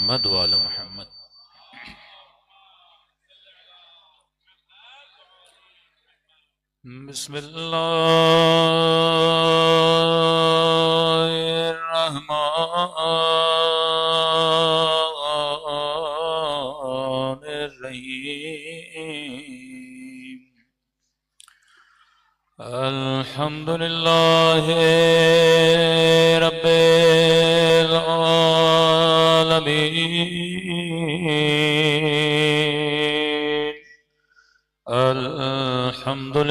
मुहम्मद व आले मुहम्मद। बिस्मिल्लाहिर्रहमानिर्रहीम। अल्हम्दुलिल्लाहि रब्बिल आलमीन। अल्हम्दुलिल्लाहि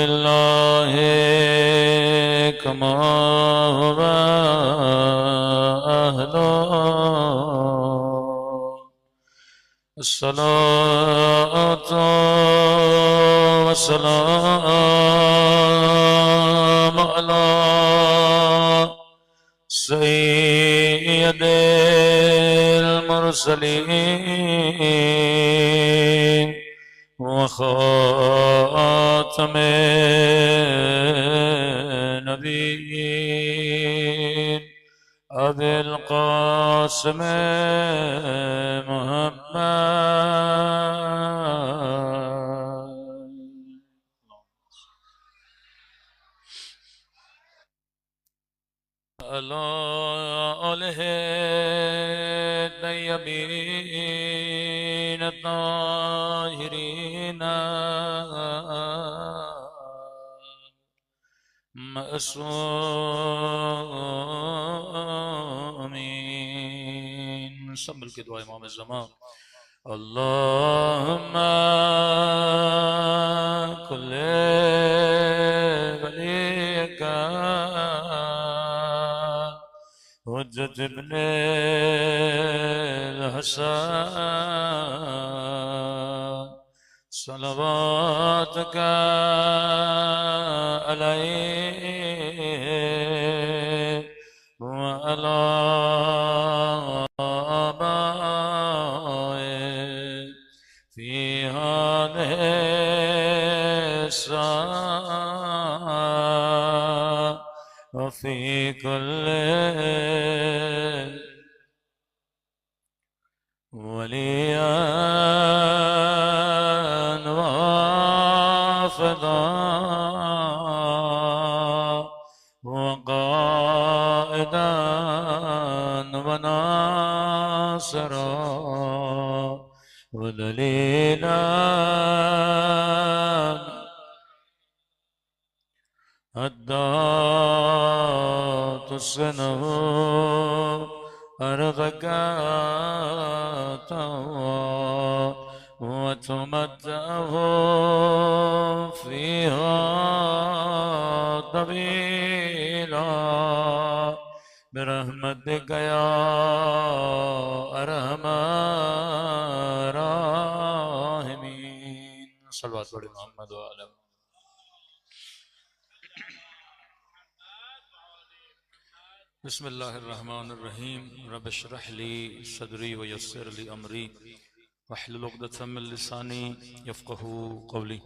कमा हुवा अहलो। अस्सलातु वस्सलामु अला सय्यिदिल मुरसलीन व खातमिन नबिय्यीन अबिल क़ासिम मुहम्मद। अला आलिहि तय्यबीन ताहिरीन मअसूमीन। सब मिलके दुआ इमाम ज़मा। अल्लाहुम्मा कुल्ले वलिका हुज्जत इब्ने हसन सलवातका अलैहि व अला आबाए फी हादिहि अस्साअ व फी कुल्लि वलियन व हाफ़िज़न व क़ाइदन व नासिरन व दलीलन हत्ता तुस्किनहु अर्ज़का व तुमत्तिअहु फ़ीहा तवीला बिरहमतिका या अरहमर राहिमीन। सल्लल्लाहु अलैहि मोहम्मद व आले। बिस्मिल्लाहिर्रहमानिर्रहीम। रब्बि इश्रह ली सदरी व यस्सिर ली अमरी वहलुल उक़दतम मिन लिसानी यफ़क़हू क़ौली।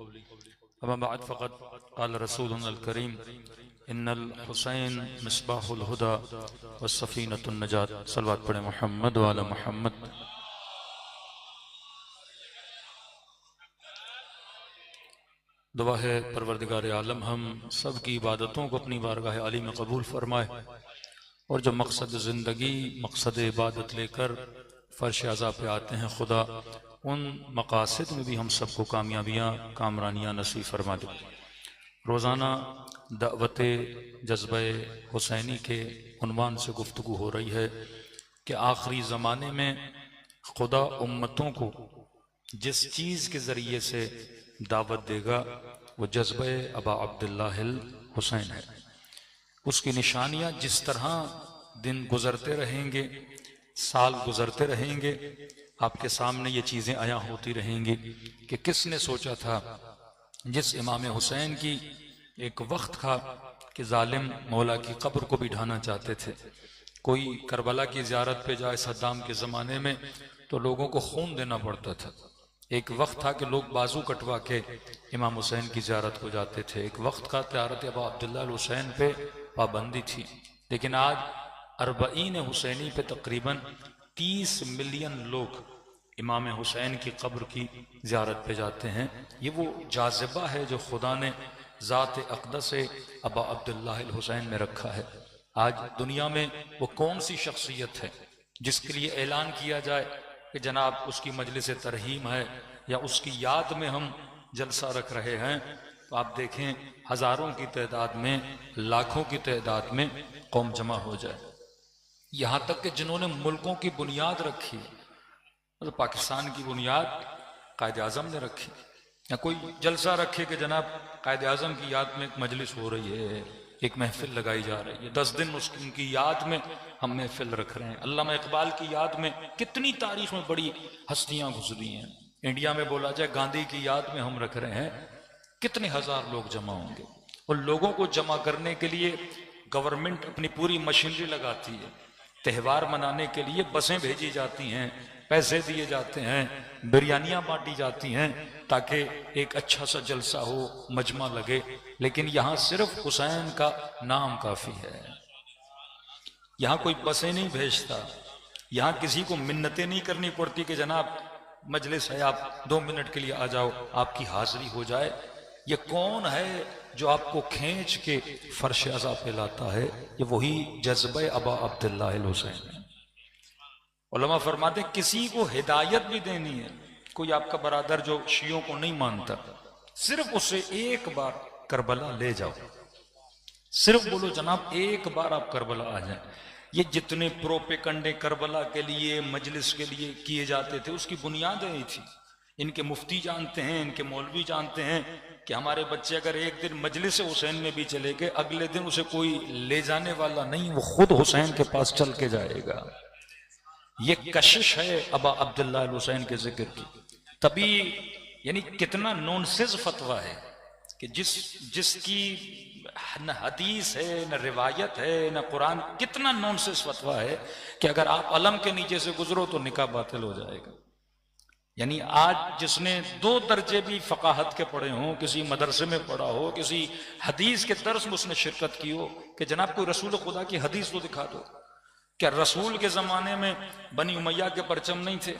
अम्मा बअद फ़क़द क़ाल रसूलुनाल करीम इन्नल हुसैन मिस्बाहुल हुदा वस्सफ़ीनतुन नजात। सल्लल्लाहु अलैहि मुहम्मद व आले मुहम्मद। दुआ है परवरदिगार आलम हम सब की इबादतों को अपनी बारगाह आली में कबूल फरमाए और जो मकसद ज़िंदगी मकसद इबादत लेकर फ़र्श अज़ा पे आते हैं खुदा उन मकासद में भी हम सबको कामयाबियाँ कामरानियाँ नसीब फरमा दे। रोज़ाना दावत जज्बे हुसैनी के उन्वान से गुफ्तगू हो रही है कि आखिरी ज़माने में खुदा उम्मतों को जिस चीज़ के ज़रिए से दावत देगा वो जज्बे अबा अब्दुल्लाह हुसैन है। उसकी निशानियाँ जिस तरह दिन गुज़रते रहेंगे साल गुज़रते रहेंगे आपके सामने ये चीज़ें आया होती रहेंगी कि किसने सोचा था जिस इमाम हुसैन की एक वक्त था कि जालिम मौला की कब्र को भी ढाना चाहते थे। कोई करबला की ज़ियारत पे जाए सद्दाम के ज़माने में तो लोगों को खून देना पड़ता था। एक वक्त था कि लोग बाजू कटवा के इमाम हुसैन की ज़ियारत को जाते थे। एक वक्त का त्यारत अबा अब्दुल्लाह हुसैन पे पाबंदी थी। लेकिन आज अरबईन हुसैनी पे तकरीबन 30 मिलियन लोग इमाम हुसैन की कब्र की ज़ियारत पे जाते हैं। ये वो जाज़िबा है जो खुदा ने ज़ात अक़दस अबा अब्दुल्लाह अल हुसैन में रखा है। आज दुनिया में वो कौन सी शख्सियत है जिसके लिए ऐलान किया जाए कि जनाब उसकी मजलिस तरहीम है या उसकी याद में हम जलसा रख रहे हैं, तो आप देखें हजारों की तादाद में, लाखों की तादाद में कौम जमा हो जाए। यहाँ तक कि जिन्होंने मुल्कों की बुनियाद रखी, मतलब पाकिस्तान की बुनियाद कायद आज़म ने रखी, या कोई जलसा रखे कि जनाब कायद आज़म की याद में एक मजलिस हो रही है, एक महफिल लगाई जा रही है, 10 दिन उनकी याद में हम महफिल रख रहे हैं। अल्लामा इकबाल की याद में कितनी तारीख में बड़ी हस्तियां गुजरी हैं। इंडिया में बोला जाए गांधी की याद में हम रख रहे हैं, कितने हजार लोग जमा होंगे। और लोगों को जमा करने के लिए गवर्नमेंट अपनी पूरी मशीनरी लगाती है। त्यौहार मनाने के लिए बसें भेजी जाती हैं, पैसे दिए जाते हैं, बिरयानियां बांटी जाती हैं ताकि एक अच्छा सा जलसा हो, मजमा लगे। लेकिन यहां सिर्फ हुसैन का नाम काफी है। यहां कोई बसें नहीं भेजता, यहां किसी को मिन्नतें नहीं करनी पड़ती कि जनाब मजलिस है, आप 2 मिनट के लिए आ जाओ, आपकी हाजिरी हो जाए। ये कौन है जो आपको खींच के फर्श अज़ा पे लाता है? ये वही जज्बे अबा अब्दुल्लाह अल हुसैन है। उलमा फरमाते किसी को हिदायत भी देनी है, कोई आपका बरादर जो शियों को नहीं मानता, सिर्फ उसे एक बार करबला ले जाओ, सिर्फ बोलो जनाब एक बार आप करबला आ जाए। ये जितने प्रोपेगंडे करबला के लिए, मजलिस के लिए किए जाते थे, उसकी बुनियाद यही थी। इनके मुफ्ती जानते हैं, इनके मौलवी जानते हैं कि हमारे बच्चे अगर एक दिन मजलिस हुसैन में भी चले गए, अगले दिन उसे कोई ले जाने वाला नहीं, वो खुद हुसैन के पास चल के जाएगा। ये कशिश है अबा अब्दुल्लाह अल हुसैन के जिक्र की। तभी यानी कितना नॉनसेंस फतवा है कि जिसकी न हदीस है, न रिवायत है, न कुरान। कितना नॉनसेंस फतवा है कि अगर आप अलम के नीचे से गुजरो तो निकाह बातिल हो जाएगा। यानी आज जिसने 2 दर्जे भी फकाहत के पढ़े हों, किसी मदरसे में पढ़ा हो, किसी हदीस के दर्स में उसने शिरकत की हो कि जनाब कोई रसूल खुदा की हदीस तो दिखा दो। क्या रसूल के जमाने में बनी उमैया के परचम नहीं थे?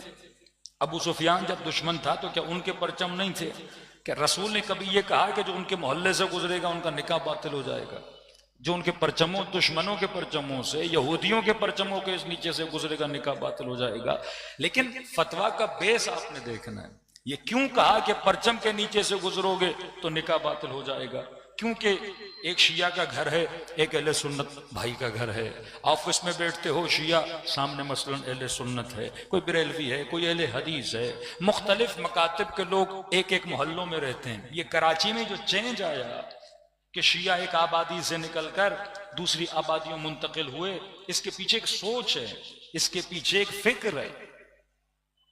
अबू सुफियान जब दुश्मन था तो क्या उनके परचम नहीं थे? क्या रसूल ने कभी ये कहा कि जो उनके मोहल्ले से गुजरेगा उनका निकाह बातिल हो जाएगा? जो उनके परचमों, दुश्मनों के परचमों से, यहूदियों के परचमों के नीचे से गुजरेगा, निकाह बातिल हो जाएगा। लेकिन फतवा का बेस आपने देखना है। ये क्यों कहा कि परचम के नीचे से गुजरोगे तो निकाह बातिल हो जाएगा? क्योंकि एक शिया का घर है, एक अहले सुन्नत भाई का घर है। ऑफिस में बैठते हो शिया, सामने मसलन अहले सुन्नत है, कोई बरेलवी है, कोई अहले हदीस है। मुख्तलिफ मकातिब के लोग एक एक मोहल्लों में रहते हैं। ये कराची में जो चेंज आया कि शिया एक आबादी से निकलकर दूसरी आबादियों मुंतकिल हुए, इसके पीछे एक सोच है, इसके पीछे एक फिक्र है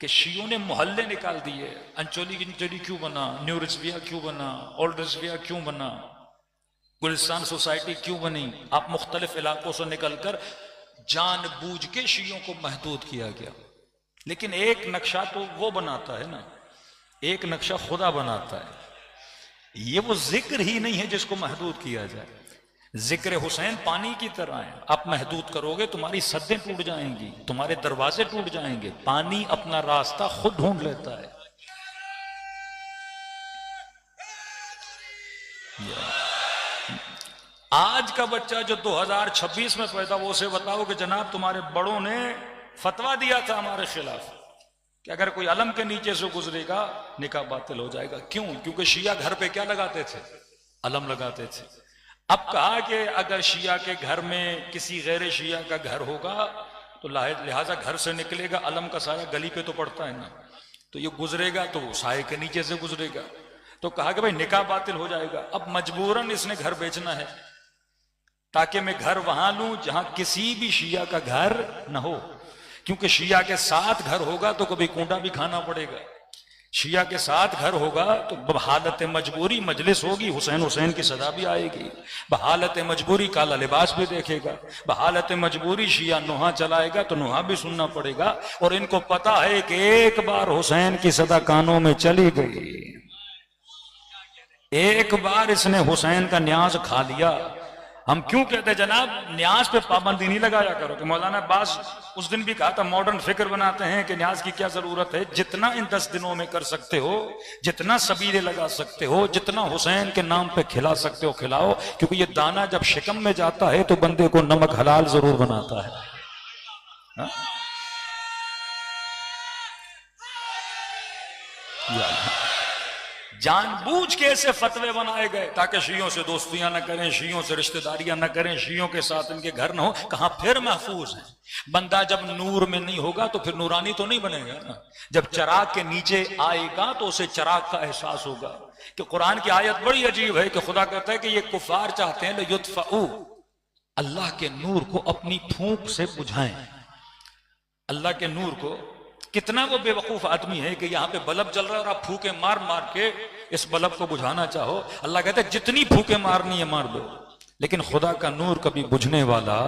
कि शियों ने मोहल्ले निकाल दिए। अंचोली क्यों बना, न्यू रिजविया क्यों बना, ओल्ड रिजविया क्यों बना, गुलिस्तान सोसाइटी क्यों बनी? आप मुख्तलिफ इलाकों से निकलकर जानबूझ के शियों को महदूद किया गया। लेकिन एक नक्शा तो वो बनाता है ना, एक नक्शा खुदा बनाता है। ये वो जिक्र ही नहीं है जिसको महदूद किया जाए। जिक्र हुसैन पानी की तरह है, आप महदूद करोगे तुम्हारी सद्दें टूट जाएंगी, तुम्हारे दरवाजे टूट जाएंगे। पानी अपना रास्ता खुद ढूंढ लेता है। आज का बच्चा जो 2026 में पैदा, वो उसे बताओ कि जनाब तुम्हारे बड़ों ने फतवा दिया था हमारे खिलाफ कि अगर कोई अलम के नीचे से गुजरेगा निकाह बातिल हो जाएगा। क्यों? क्योंकि शिया घर पे क्या लगाते थे? अलम लगाते थे। अब कहा कि अगर शिया के घर में किसी गैर शिया का घर होगा तो लिहाजा घर से निकलेगा, अलम का साया गली पे तो पड़ता है ना, तो ये गुजरेगा तो साये के नीचे से गुजरेगा। तो कहा कि भाई निकाह बातिल हो जाएगा। अब मजबूरन इसने घर बेचना है ताकि मैं घर वहां लूं जहां किसी भी शिया का घर न हो, क्योंकि शिया के साथ घर होगा तो कभी कूंडा भी खाना पड़ेगा। शिया के साथ घर होगा तो बहालत मजबूरी मजलिस होगी, हुसैन हुसैन की सदा भी आएगी। बहालत मजबूरी काला लिबास भी देखेगा। बहालत मजबूरी शिया नोहा चलाएगा तो नोहा भी सुनना पड़ेगा। और इनको पता है कि एक बार हुसैन की सदा कानों में चली गई, एक बार इसने हुसैन का न्याज खा लिया, हम क्यों कहते हैं जनाब न्याज पे पाबंदी नहीं लगाया करो। कि मौलाना अब्बास उस दिन भी कहा था मॉडर्न फिक्र बनाते हैं कि न्याज की क्या जरूरत है, जितना इन 10 दिनों में कर सकते हो, जितना सबीले लगा सकते हो, जितना हुसैन के नाम पे खिला सकते हो खिलाओ, क्योंकि ये दाना जब शिकम में जाता है तो बंदे को नमक हलाल जरूर बनाता है। हा? जानबूझ के ऐसे फतवे बनाए गए ताकि शियों से दोस्तियां न करें, शियों से रिश्तेदारियां न करें, शियों के साथ इनके घर न हो। कहां फिर महफूज है। बंदा जब नूर में नहीं होगा तो फिर नूरानी तो नहीं बनेगा ना। जब चिराग के नीचे आएगा तो उसे चिराग का एहसास होगा। कि कुरान की आयत बड़ी अजीब है कि खुदा कहता है कि ये कुफार चाहते हैं लयुत्फऊ, अल्लाह के नूर को अपनी फूंक से बुझाएं। अल्लाह के नूर को, कितना वो बेवकूफ आदमी है कि यहां पे बल्ब जल रहा है और आप फूके मार मार के इस बल्ब को बुझाना चाहो। अल्लाह कहता है जितनी फूके मारनी है मार दो, लेकिन खुदा का नूर कभी बुझने वाला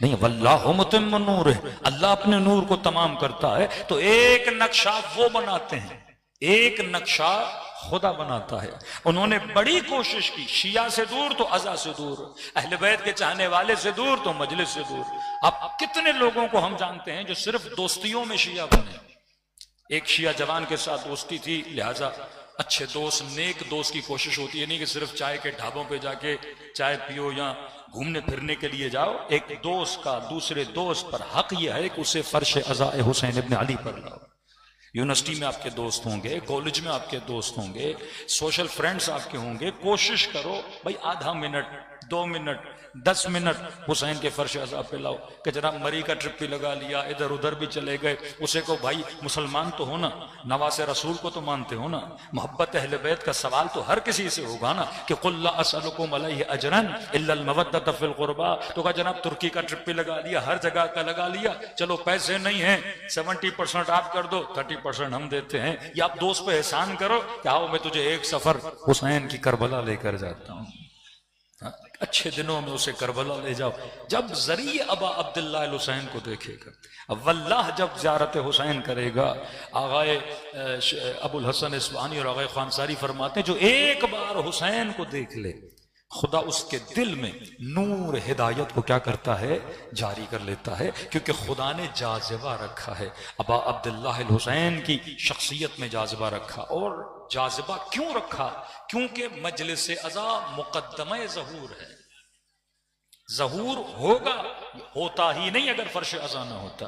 नहीं। वल्लाहु मुतिम्मु नूर है, अल्लाह अपने नूर को तमाम करता है। तो एक नक्शा वो बनाते हैं, एक नक्शा खुदा बनाता है। उन्होंने बड़ी कोशिश की, शिया से दूर तो अज़ा से दूर, अहले बैत के चाहने वाले से दूर तो मजलिस से दूर। अब कितने लोगों को हम जानते हैं जो सिर्फ दोस्तियों में शिया बने। एक शिया जवान के साथ दोस्ती थी, लिहाजा अच्छे दोस्त, नेक दोस्त की कोशिश होती है, नहीं कि सिर्फ चाय के ढाबों पे जाके चाय पियो या घूमने फिरने के लिए जाओ। एक दोस्त का दूसरे दोस्त पर हक यह है कि उसे फर्श अज़ा हुसैन इब्न अली पर लाओ। यूनिवर्सिटी में आपके दोस्त होंगे, कॉलेज में आपके दोस्त होंगे, सोशल फ्रेंड्स आपके होंगे। कोशिश करो भाई आधा मिनट, 2 मिनट, 10 मिनट हुसैन के फर्श अज़ा पे लाओ। कि जनाब मरी का ट्रिप भी लगा लिया, इधर उधर भी चले गए, उसे को भाई मुसलमान तो हो ना, नवासे रसूल को तो मानते हो ना, मोहब्बत अहले बैत का सवाल तो हर किसी से होगा ना। कि कुल ला असअलुकुम अलैहि अजरन इल्ला अल मवद्दत फिल कुर्बा। तो कहा जनाब तुर्की का ट्रिप भी लगा लिया, हर जगह का लगा लिया, चलो पैसे नहीं है 70% आप कर दो, 30% हम देते हैं। या आप दोस्त पे एहसान करो कि आओ मैं तुझे एक सफर हुसैन की करबला लेकर जाता हूं, अच्छे दिनों में उसे करबला ले जाओ। जब जरिए अबा अब्दुल्लाह हुसैन को देखेगा, वल्लाह जब ज़ियारत हुसैन करेगा, आगाए अबुल हसन इस्फहानी और आगाए खानसारी फरमाते हैं जो एक बार हुसैन को देख ले, खुदा उसके दिल में नूर हिदायत को क्या करता है, जारी कर लेता है। क्योंकि खुदा ने जाज़िबा रखा है, अबा अब्दुल्लाह हुसैन की शख्सियत में जाज़िबा रखा। और जाज़िबा क्यों रखा? क्योंकि मजलिस अज़ा मुक़द्दमे ज़हूर है। ज़हूर होगा, होता ही नहीं अगर फर्श अज़ा ना होता।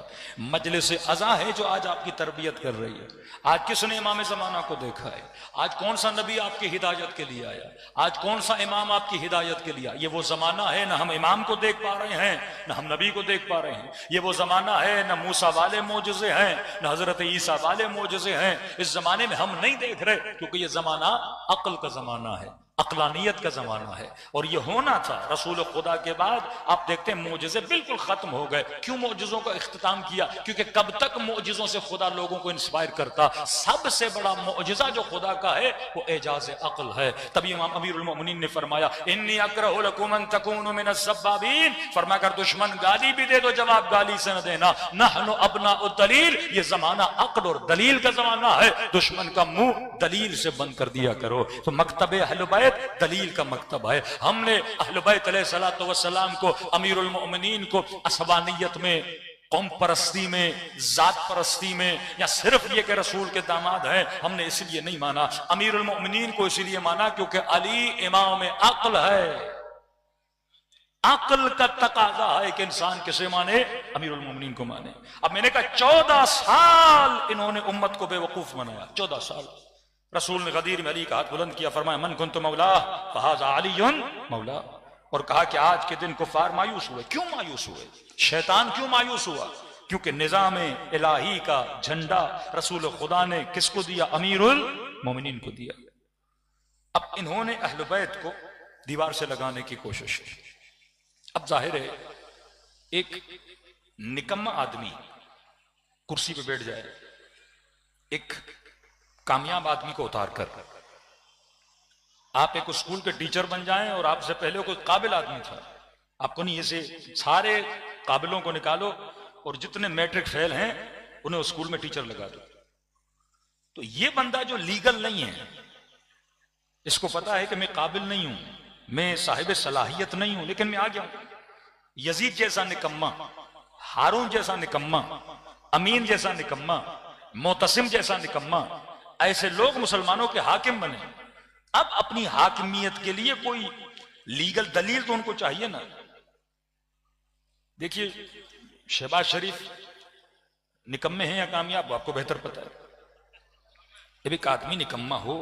मजलिस अज़ा है जो आज आपकी तरबियत कर रही है। आज किसने इमाम ज़माना को देखा है? आज कौन सा नबी आपकी हिदायत के लिए आया? आज कौन सा इमाम आपकी हिदायत के लिए आया? ये वो ज़माना है ना हम इमाम को देख पा रहे हैं, ना हम नबी को देख पा रहे हैं। ये वो ज़माना है ना मूसा वाले मोजज़े हैं, ना हज़रत ईसा वाले मोजज़े हैं। इस ज़माने में हम नहीं देख रहे, क्योंकि ये ज़माना अक्ल का ज़माना है, अक्लानियत का जमाना है। और ये होना था। रसूल खुदा के बाद आप देखते हैं मोजिज़े बिल्कुल खत्म हो गए। क्यों मोजिज़ों का इख्तिताम किया? क्योंकि कब तक मोजिज़ों से खुदा लोगों को इंस्पायर करता? सबसे बड़ा मोजिज़ा जो खुदा का है वो एजाज़ अक्ल है। तभी इमाम अमीरुल मोमिनीन ने फरमाया इन्नी अकरहु लकुम अन तकूनु मिनस सब्बाबीन। फरमाया अगर दुश्मन गाली भी दे दो जवाब गाली से न देना। नहनु अबनाउ दलील, ये जमाना अक्ल और दलील का जमाना है। दुश्मन का मुंह दलील से बंद कर दिया करो। तो मकतबे अहले बैत दलील का मकतब है। हमने अहले बैत अलैहिस्सलातु वस्सलाम को, अमीरुल मोमिनीन को असबानियत में, कौम परस्ती में, जात परस्ती में, या सिर्फ ये कि रसूल के दामाद हैं, हमने इसलिए नहीं माना। अमीरुल मोमिनीन को इसलिए माना क्योंकि अली इमाम अक्ल है। अक्ल का तकाजा है कि इंसान किसे माने? अमीरुल मोमिनीन को माने। अब मैंने कहा 14 साल इन्होंने उम्मत को बेवकूफ बनाया। 14 साल रसूल ने गदीर में अली का हाथ बुलंद किया, फरमाया मन कुन्तु मौला फहाज़ा अलीयुन मौला। और कहा कि आज के दिन कुफार मायूस हुए। क्यों मायूस हुए? शैतान क्यों मायूस हुआ? क्योंकि निजाम इलाही का झंडा रसूल खुदा ने किसको दिया? अमीरुल मोमिनीन को दिया। अब इन्होंने अहले बैत को दीवार से लगाने की कोशिश की। अब जाहिर है एक निकम्मा आदमी कुर्सी पे बैठ जाए, एक कामयाब आदमी को उतार कर आप एक स्कूल के टीचर बन जाएं और आपसे पहले कोई काबिल आदमी था, आपको नहीं, ऐसे सारे काबिलों को निकालो और जितने मैट्रिक फेल हैं उन्हें स्कूल में टीचर लगा दो। तो ये बंदा जो लीगल नहीं है, इसको पता है कि मैं काबिल नहीं हूं, मैं साहिब सलाहियत नहीं हूं, लेकिन मैं आ गया हूं। यजीद जैसा निकम्मा, हारून जैसा निकम्मा, अमीन जैसा निकम्मा, मोतसिम जैसा निकम्मा, ऐसे लोग मुसलमानों के हाकिम बने। अब अपनी हाकिमियत के लिए कोई लीगल दलील तो उनको चाहिए ना। देखिए शहबाज शरीफ निकम्मे हैं या कामयाब, आपको बेहतर पता है। जब एक आदमी निकम्मा हो,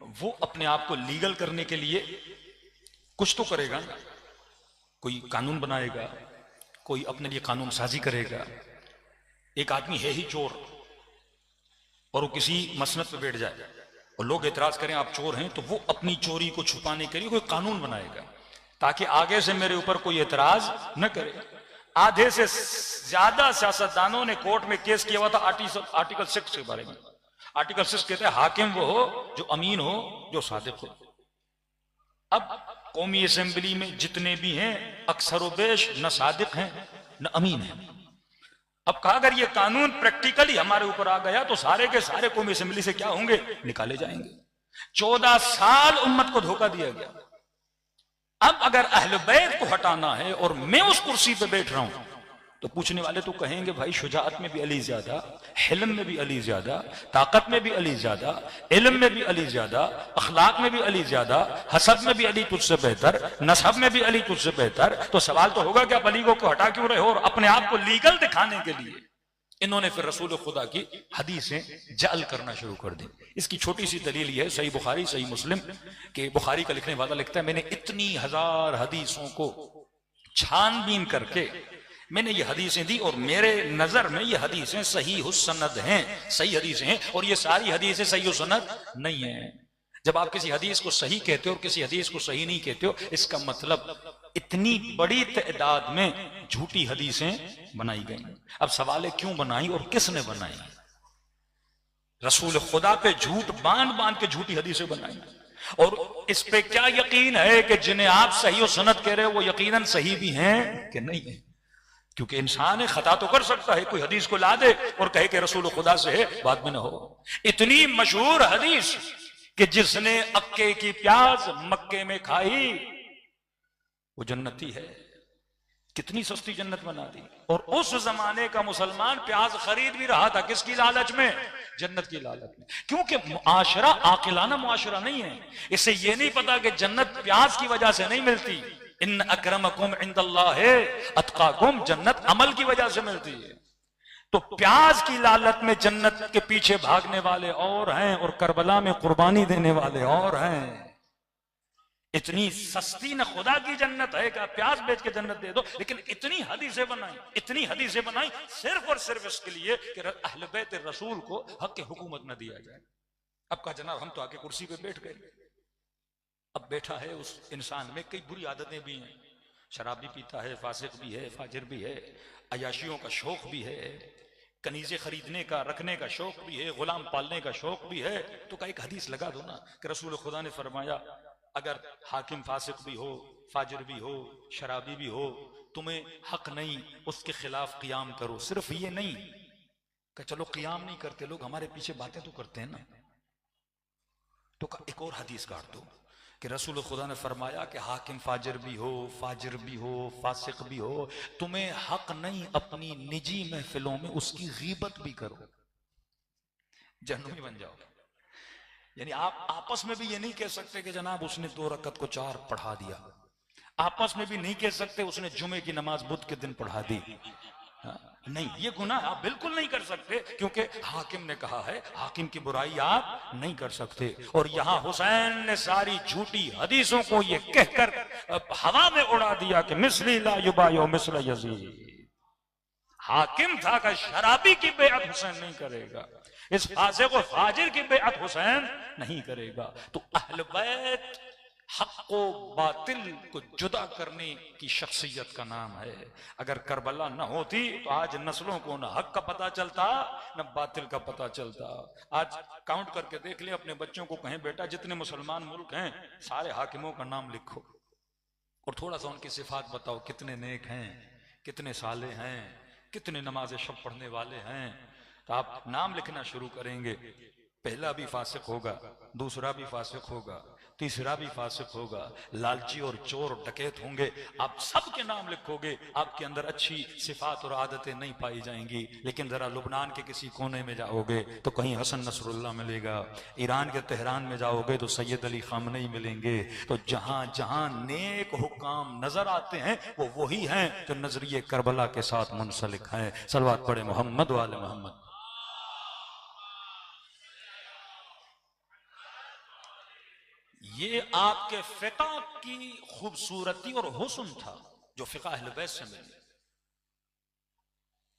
वो अपने आप को लीगल करने के लिए कुछ तो करेगा ना, कोई कानून बनाएगा, कोई अपने लिए कानून साजी करेगा। एक आदमी है ही चोर और वो किसी मसनद पे बैठ जाए और लोग एतराज करें आप चोर हैं, तो वो अपनी चोरी को छुपाने के लिए कोई कानून बनाएगा ताकि आगे से मेरे ऊपर कोई एतराज न करे। आधे से ज्यादा सियासतदानों ने कोर्ट में केस किया हुआ था आर्टिकल 6 के बारे में। आर्टिकल 6 कहते हैं हाकिम वो हो जो अमीन हो, जो सादिक हो। अब कौमी असेंबली में जितने भी हैं अक्सर बेश न सादिक हैं न अमीन हैं। अब कहा अगर ये कानून प्रैक्टिकली हमारे ऊपर आ गया तो सारे के सारे कौमी असेंबली से क्या होंगे, निकाले जाएंगे। 14 साल उम्मत को धोखा दिया गया। अब अगर अहले बैत को हटाना है और मैं उस कुर्सी पे बैठ रहा हूं तो पूछने वाले तो कहेंगे भाई शुजाअत में भी अली ज्यादा, हिल्म में भी अली ज्यादा, ताकत में भी अली ज्यादा, इल्म में भी अली ज्यादा, अखलाक में भी अली ज्यादा, हसब में भी अली तुझसे बेहतर, नसब में भी अली तुझसे बेहतर। तो सवाल तो होगा कि आप अली को हटा क्यों रहे हो? और अपने आप को लीगल दिखाने के लिए इन्होंने फिर रसूल खुदा की हदीसें जाल करना शुरू कर दी। इसकी छोटी सी दलील यह है, सही बुखारी सही मुस्लिम के बुखारी का लिखने वाला लिखता है मैंने इतनी हजार हदीसों को छानबीन करके मैंने ये हदीसें दी और मेरे नजर में ये हदीसें सही हुस्सनद हैं, सही हदीसें हैं, और ये सारी हदीसें सही हुस्सनद नहीं है। जब आप किसी हदीस को सही कहते हो और किसी हदीस को सही नहीं कहते हो, इसका मतलब इतनी बड़ी तादाद में झूठी हदीसें बनाई गई। अब सवाल है क्यों बनाई और किसने बनाई? रसूल खुदा पे झूठ बांध बांध के झूठी हदीसें बनाई। और इस पे क्या यकीन है कि जिन्हें आप सही और सनद कह रहे हो वो यकीनन सही भी हैं कि नहीं है? क्योंकि इंसान खता तो कर सकता है, कोई हदीस को ला दे और कहे कि रसूल खुदा से है, बाद में ना हो। इतनी मशहूर हदीस कि जिसने अक्के की प्याज मक्के में खाई वो जन्नती है। कितनी सस्ती जन्नत बना दी। और उस जमाने का मुसलमान प्याज खरीद भी रहा था, किसकी लालच में? जन्नत की लालच में। क्योंकि मुआशरा आकिलाना मुआशरा नहीं है। इससे यह नहीं पता कि जन्नत प्याज की वजह से नहीं मिलती। इन अक्रमकुम इंदल्लाहि अतकाकुम, जन्नत अमल की वजह से मिलती है। तो प्याज की लालच में जन्नत के पीछे भागने वाले और हैं और करबला में कुर्बानी देने वाले और हैं। इतनी सस्ती न खुदा की जन्नत है कि प्याज बेच के जन्नत दे दो। लेकिन इतनी हदीसें बनाई, इतनी हदीसें बनाई सिर्फ और सिर्फ इसके लिए कि अहले बैत रसूल को हक के हुकूमत न दिया जाए। अब कहा जनाब हम तो आके कुर्सी पे बैठ गए। अब बैठा है उस इंसान में कई बुरी आदतें भी हैं। शराब भी पीता है, फासिक भी है, फाजिर भी है, अयाशियों का शौक भी है, कनीजे खरीदने का रखने का शौक भी है, गुलाम पालने का शौक भी है। तो का एक हदीस लगा दो ना कि रसूल खुदा ने फरमाया अगर हाकिम फासिक भी हो, फाजिर भी हो, शराबी भी हो, तुम्हें हक नहीं उसके खिलाफ क़ियाम करो। सिर्फ ये नहीं कि चलो क़ियाम नहीं करते लोग, हमारे पीछे बातें तो करते हैं ना। तो एक और हदीस काट दो कि रसूल खुदा ने फरमाया कि हाकिम फाजिर भी हो, फाजिर भी हो, फासिक भी हो, तुम्हें हक नहीं अपनी निजी महफिलों में उसकी गीबत भी करो, जहन्नमी बन जाओ। यानी आप आपस में भी ये नहीं कह सकते कि जनाब उसने 2 रकत को 4 पढ़ा दिया। आपस में भी नहीं कह सकते उसने जुमे की नमाज बुध के दिन पढ़ा दी। नहीं, ये गुनाह आप बिल्कुल नहीं कर सकते, क्योंकि हाकिम ने कहा है, हाकिम की बुराई आप नहीं कर सकते। और यहां हुसैन ने सारी झूठी हदीसों को ये कहकर हवा में उड़ा दिया कि मिस्ली ला युबायो मिस्ल यजीद। हाकिम था कि शराबी की बेअत हुसैन नहीं करेगा, इस फासिक व फाजिर की बेअत हुसैन नहीं करेगा। तो अहले बैत हक को बातिल को जुदा करने की शख्सियत का नाम है। अगर करबला न होती तो आज नस्लों को न हक का पता चलता न बातिल का पता चलता। आज काउंट करके देख ले, अपने बच्चों को कहें बेटा जितने मुसलमान मुल्क हैं सारे हाकिमों का नाम लिखो और थोड़ा सा उनकी सिफात बताओ, कितने नेक हैं, कितने साले हैं, कितने नमाज शब पढ़ने वाले हैं। तो आप नाम लिखना शुरू करेंगे पहला भी फासिक होगा, दूसरा भी फासिक होगा, तीसरा भी फासिक होगा, लालची और चोर डकैत होंगे, आप सबके नाम लिखोगे, आपके अंदर अच्छी सिफात और आदतें नहीं पाई जाएंगी। लेकिन जरा लुबनान के किसी कोने में जाओगे तो कहीं हसन नसरुल्लाह मिलेगा, ईरान के तेहरान में जाओगे तो सैयद अली खामनेई मिलेंगे। तो जहां जहां नेक हुक्काम नजर आते हैं वो वही हैं जो नजरिए करबला के साथ मुंसलिक हैं। सलवात पढ़े मोहम्मद वाले मोहम्मद। ये आपके फिका की खूबसूरती और हुस्न था जो फिका अहले बैत से मिले।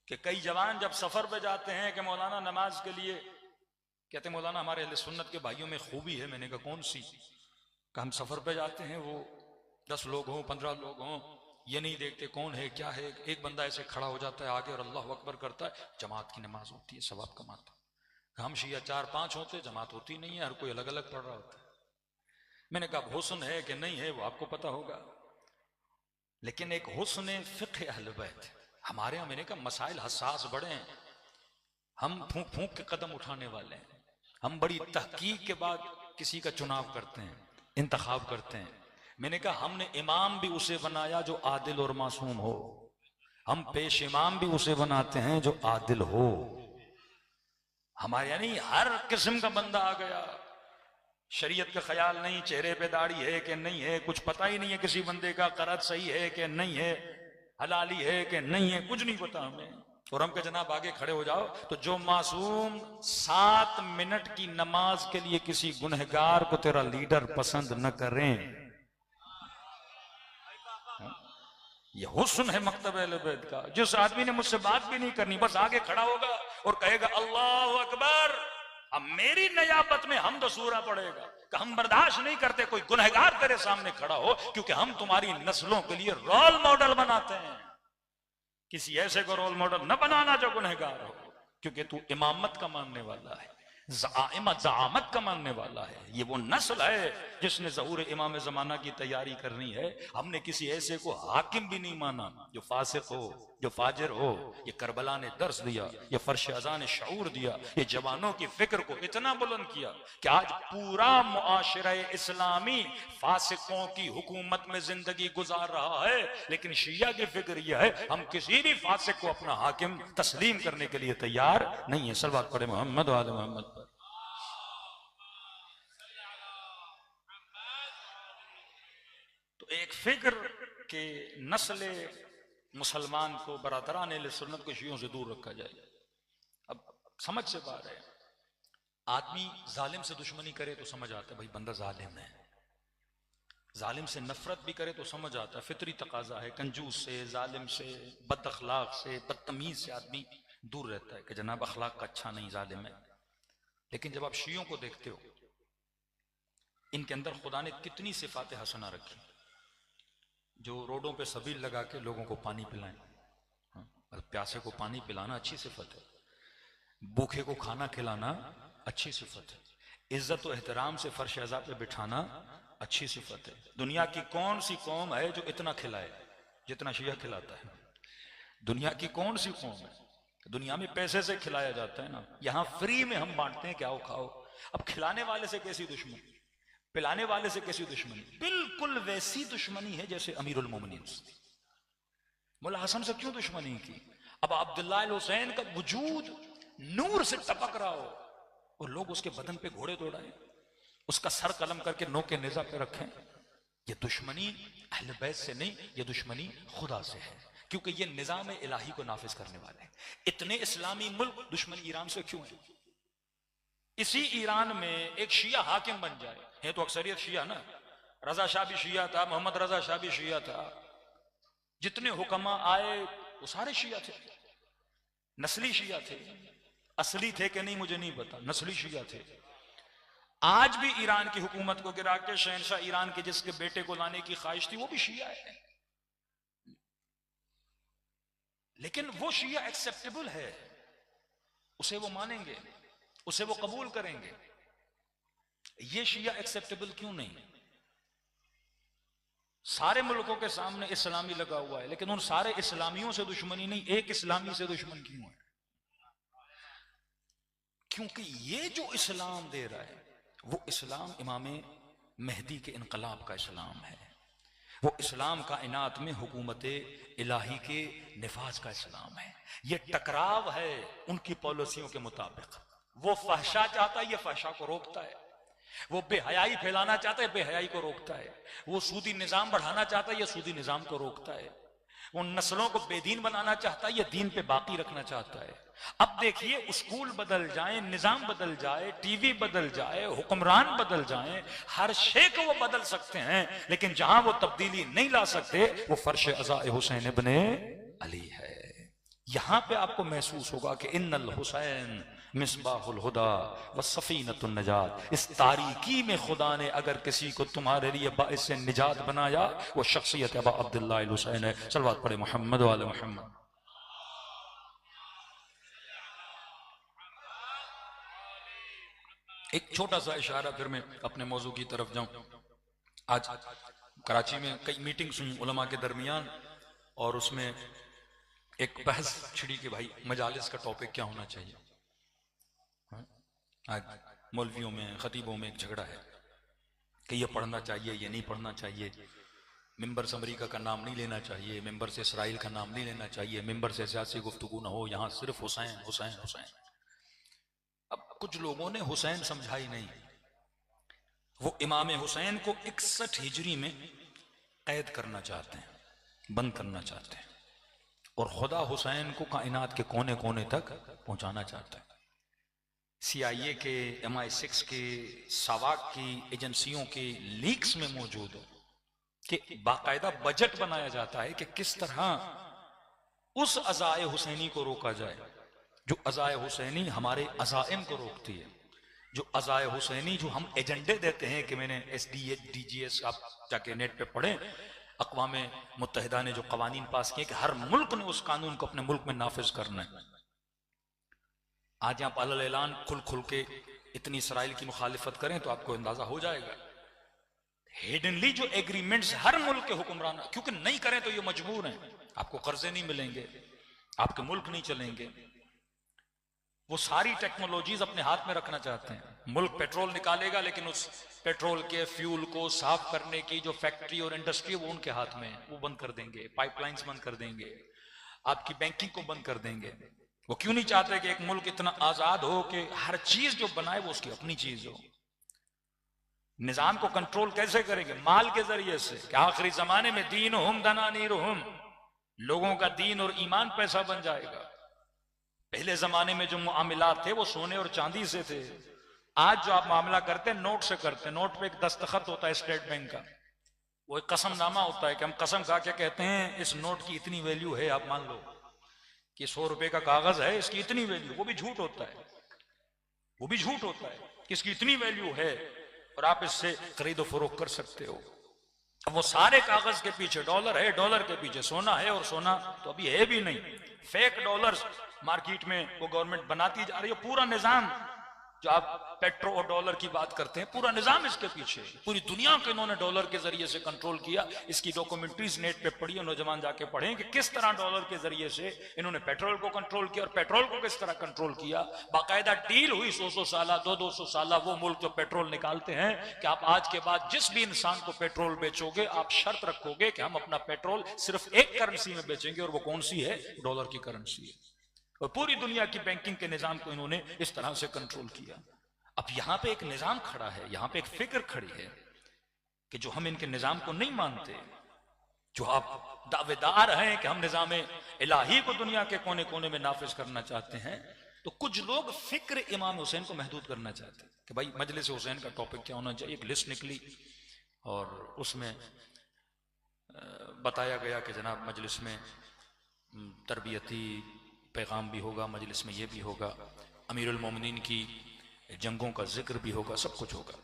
कि कई जवान जब सफर पे जाते हैं कि मौलाना नमाज के लिए, कहते हैं मौलाना हमारे अहले सुन्नत के भाइयों में खूबी है। मैंने कहा कौन सी? कि हम सफर पे जाते हैं, वो 10 लोग हों 15 लोग हों, ये नहीं देखते कौन है क्या है। एक बंदा ऐसे खड़ा हो जाता है आगे और अल्लाह अकबर करता है, जमात की नमाज होती है, सवाब कमाता है। हम शिया 4-5 होते, जमात होती नहीं है, हर कोई अलग अलग पढ़ रहा होता है। मैंने कहा हुस्न है कि नहीं है वो आपको पता होगा, लेकिन एक हुस्न फिक्र अहले बैत हमारे यहाँ। मैंने कहा मसाइल हसास बड़े हैं, हम फूंक फूंक के कदम उठाने वाले हैं, हम बड़ी तहकीक के बाद किसी का चुनाव करते हैं, इंतखाब करते हैं। मैंने कहा हमने इमाम भी उसे बनाया जो आदिल और मासूम हो, हम पेश इमाम भी उसे बनाते हैं जो आदिल हो। हमारे यानी हर किस्म का बंदा आ गया, शरीयत का ख्याल नहीं, चेहरे पे दाढ़ी है कि नहीं है, कुछ पता ही नहीं है किसी बंदे का, करत सही है कि नहीं है, हलाली है कि नहीं है, कुछ नहीं पता हमें। और हम के जनाब आगे खड़े हो जाओ तो जो मासूम 7 मिनट की नमाज के लिए किसी गुनहगार को तेरा लीडर पसंद न करें, ये हुस्न है मकतब अहले बैत का। जिस आदमी ने मुझसे बात भी नहीं करनी, बस आगे खड़ा होगा और कहेगा अल्लाह अकबर, अब मेरी नयाबत में हम सूरा पड़ेगा कि हम बर्दाश्त नहीं करते कोई गुनहगार तेरे सामने खड़ा हो, क्योंकि हम तुम्हारी नस्लों के लिए रोल मॉडल बनाते हैं। किसी ऐसे को रोल मॉडल न बनाना जो गुनहगार हो, क्योंकि तू इमामत का मानने वाला है, ज़आमत का मानने वाला है। ये वो नस्ल है जिसने ज़हूर इमाम ज़माना की तैयारी करनी है। हमने किसी ऐसे को हाकिम भी नहीं माना जो फासिक हो, जो फाजिर हो। ये करबला ने दर्स दिया, ये फर्श अज़ा ने शऊर दिया, ये जवानों की फिक्र को इतना बुलंद किया कि आज पूरा मुआशरा इस्लामी फासिकों की हुकूमत में जिंदगी गुजार रहा है। लेकिन शिया की फिक्र यह है हम किसी भी फासिक को अपना हाकिम तस्लीम करने के लिए तैयार नहीं है। सल्लल्लाहु अलैहि मोहम्मद व आले मोहम्मद। तो एक फिक्र के नस्ल मुसलमान को, बरादरान अहले सुन्नत को शियों से दूर रखा जाए। अब समझ से बाहर है, आदमी जालिम से दुश्मनी करे तो समझ आता है भाई बंदा जालिम है, जालिम से नफरत भी करे तो समझ आता है फितरी तकाजा है। कंजूस से, जालिम से, बद अखलाक से, बदतमीज से आदमी दूर रहता है कि जनाब अखलाक का अच्छा नहीं, जालिम है। लेकिन जब आप शियों को देखते हो, इनके अंदर खुदा ने कितनी सिफात हसना रखी। जो रोडों पे सबील लगा के लोगों को पानी पिलाएं, प्यासे को पानी पिलाना अच्छी सिफत है, भूखे को खाना खिलाना अच्छी सिफत है, इज्जत और एहतराम से फर्श अज़ा पे बिठाना अच्छी सिफत है। दुनिया की कौन सी कौम है जो इतना खिलाए जितना शिया खिलाता है? दुनिया की कौन सी कौम है? दुनिया में पैसे से खिलाया जाता है ना, यहां फ्री में हम बांटते हैं, क्या हो खाओ। अब खिलाने वाले से कैसी दुश्मनी, पिलाने वाले से कैसी दुश्मनी? बिल्कुल वैसी दुश्मनी है जैसे अमीरुल मोमिनीन मुल्ला हसन से क्यों दुश्मनी की। अब अब्दुल्लाह अल हुसैन का वजूद नूर से टपक रहा हो और लोग उसके बदन पे घोड़े दौड़ाएं, उसका सर कलम करके नोके नेजा पे रखें, ये दुश्मनी अहले बैत से नहीं, ये दुश्मनी खुदा से है, क्योंकि ये निजाम इलाही को नाफिज करने वाले हैं। इतने इस्लामी मुल्क दुश्मनी ईरान से क्यों है? इसी ईरान में एक शिया हाकिम बन जाए, है तो अक्सरियत शिया ना, रजा शाह भी शिया था, मोहम्मद रजा शाह भी शिया था, जितने हुक्मा आए वो सारे शिया थे, नस्ली शिया थे। असली थे कि नहीं मुझे नहीं पता, नस्ली शिया थे। आज भी ईरान की हुकूमत को गिरा के शहनशाह ईरान के जिसके बेटे को लाने की ख्वाहिश थी वो भी शिया है, लेकिन वो शिया एक्सेप्टेबल है, उसे वो मानेंगे, उसे वो कबूल करेंगे। ये शिया एक्सेप्टेबल क्यों नहीं? सारे मुल्कों के सामने इस्लामी लगा हुआ है, लेकिन उन सारे इस्लामियों से दुश्मनी नहीं, एक इस्लामी से दुश्मन क्यों है? क्योंकि ये जो इस्लाम दे रहा है वो इस्लाम इमाम मेहदी के इनकलाब का इस्लाम है, वो इस्लाम कायनात में हुकूमत इलाही के निफाज का इस्लाम है। ये टकराव है उनकी पॉलिसियों के मुताबिक। वो फहशा चाहता है, ये फहशा को रोकता है। वो बेहयाई फैलाना चाहता है, बेहयाई को रोकता है। वो सूदी निजाम बढ़ाना चाहता है, ये सूदी निजाम को रोकता है। वो नस्लों को बेदीन बनाना चाहता है, ये दीन पे बाकी रखना चाहता है। अब देखिए, स्कूल बदल जाए, निजाम बदल जाए, टीवी बदल जाए, हुक्मरान बदल जाए, हर शे को वो बदल सकते हैं, लेकिन जहां वो तब्दीली नहीं ला सकते वो फर्श अज़ा हुसैन इब्ने अली है। यहां पे आपको महसूस होगा कि इन्नल हुसैन मिसबाहुल हुदा व सफीनतुन नजात। इस तारीकी में खुदा ने अगर किसी को तुम्हारे लिए बाइस से निजात बनाया, वो शख्सियत अबा अब्दुल्लाह अल हुसैन है। सल्लल्लाहु अलैहि मोहम्मद वाले मोहम्मद। एक छोटा सा इशारा, फिर मैं अपने मौजू की तरफ जाऊं। आज कराची में कई मीटिंग्स हुई उलमा के दरमियान, और उसमें एक बहस छिड़ी कि भाई मजालिस का टॉपिक क्या होना चाहिए। आज मौलवियों में, खतीबों में एक झगड़ा है कि ये पढ़ना चाहिए, ये नहीं पढ़ना चाहिए, मिंबर से अमरीका का नाम नहीं लेना चाहिए, मिंबर से इसराइल का नाम नहीं लेना चाहिए, मिंबर से सियासी गुफ्तगू ना हो, यहाँ सिर्फ हुसैन हुसैन हुसैन। अब कुछ लोगों ने हुसैन समझाई नहीं। वो इमाम हुसैन को 61 हिजरी में कैद करना चाहते हैं, बंद करना चाहते हैं, और खुदा हुसैन को कायनात के कोने कोने तक पहुंचाना चाहता है। CIA के, MI6 के, सवाक की एजेंसियों के लीक्स में मौजूद है कि बाकायदा बजट बनाया जाता है कि किस तरह उस अज़ाए हुसैनी को रोका जाए जो अज़ाए हुसैनी हमारे अज़ाइम को रोकती है। जो अज़ाए हुसैनी जो हम एजेंडे देते हैं कि मैंने SDGs, आप जाके नेट पे पढ़ें, अक़वाम मुत्तहिदा ने जो कवानीन पास किए कि हर मुल्क ने उस कानून को अपने मुल्क में नाफिज करना है। आज आप अलल ऐलान खुल खुल के इतनी इसराइल की मुखालिफत करें तो आपको अंदाजा हो जाएगा। हिडनली जो एग्रीमेंट्स हर मुल्क के हुक्मरान, क्योंकि नहीं करें तो ये मजबूर हैं, आपको कर्जे नहीं मिलेंगे, आपके मुल्क नहीं चलेंगे। वो सारी टेक्नोलॉजीज अपने हाथ में रखना चाहते हैं। मुल्क पेट्रोल निकालेगा, लेकिन उस पेट्रोल के फ्यूल को साफ करने की जो फैक्ट्री और इंडस्ट्री वो उनके हाथ में है, वो बंद कर देंगे, पाइपलाइंस बंद कर देंगे, आपकी बैंकिंग को बंद कर देंगे। वो क्यों नहीं चाहते कि एक मुल्क इतना आजाद हो कि हर चीज जो बनाए वो उसकी अपनी चीज हो। निजाम को कंट्रोल कैसे करेंगे? माल के जरिए से, कि आखिरी जमाने में दीन हुम दनानीरुहुम, लोगों का दीन और ईमान पैसा बन जाएगा। पहले जमाने में जो मामलात थे वो सोने और चांदी से थे। आज जो आप मामला करते हैं नोट से करते हैं। नोट पे एक दस्तखत होता है स्टेट बैंक का, वो एक कसमनामा होता है कि हम कसम खा के कहते हैं इस नोट की इतनी वैल्यू है, आप मान लो कि 100 रुपए का कागज है, इसकी इतनी वैल्यू। वो भी झूठ होता है, वो भी झूठ होता है कि इसकी इतनी वैल्यू है और आप इससे खरीदो फरोख्त कर सकते हो। अब वो सारे कागज के पीछे डॉलर है, डॉलर के पीछे सोना है, और सोना तो अभी है भी नहीं, फेक डॉलर्स मार्केट में वो गवर्नमेंट बनाती जा रही है। पूरा निजाम जो आप पेट्रो और डॉलर की बात करते हैं, पूरा निजाम इसके पीछे, पूरी दुनिया को इन्होंने डॉलर के जरिए से कंट्रोल किया। इसकी डॉक्यूमेंट्रीज नेट पे पढ़िए, नौजवान जाके पढ़ें कि किस तरह डॉलर के जरिए से इन्होंने पेट्रोल को कंट्रोल किया, और पेट्रोल को किस तरह कंट्रोल किया। बाकायदा डील हुई 100 साल, 200 साल। वो मुल्क जो पेट्रोल निकालते हैं कि आप आज के बाद जिस भी इंसान को पेट्रोल बेचोगे, आप शर्त रखोगे कि हम अपना पेट्रोल सिर्फ एक करेंसी में बेचेंगे, और वो कौन सी है? डॉलर की करेंसी है। और पूरी दुनिया की बैंकिंग के निजाम को इन्होंने इस तरह से कंट्रोल किया। अब यहां पे एक निजाम खड़ा है, यहां पे एक फिक्र खड़ी है कि जो हम इनके निजाम को नहीं मानते, जो आप दावेदार हैं कि हम निजाम इलाही को दुनिया के कोने कोने में नाफिज करना चाहते हैं, तो कुछ लोग फिक्र इमाम हुसैन को महदूद करना चाहते हैं कि भाई मजलिस हुसैन का टॉपिक क्या होना चाहिए। एक लिस्ट निकली और उसमें बताया गया कि जनाब मजलिस में तरबियती पैगाम भी होगा, मजलिस में ये भी होगा, अमीरुल मोमिनीन की जंगों का जिक्र भी होगा, सब कुछ होगा।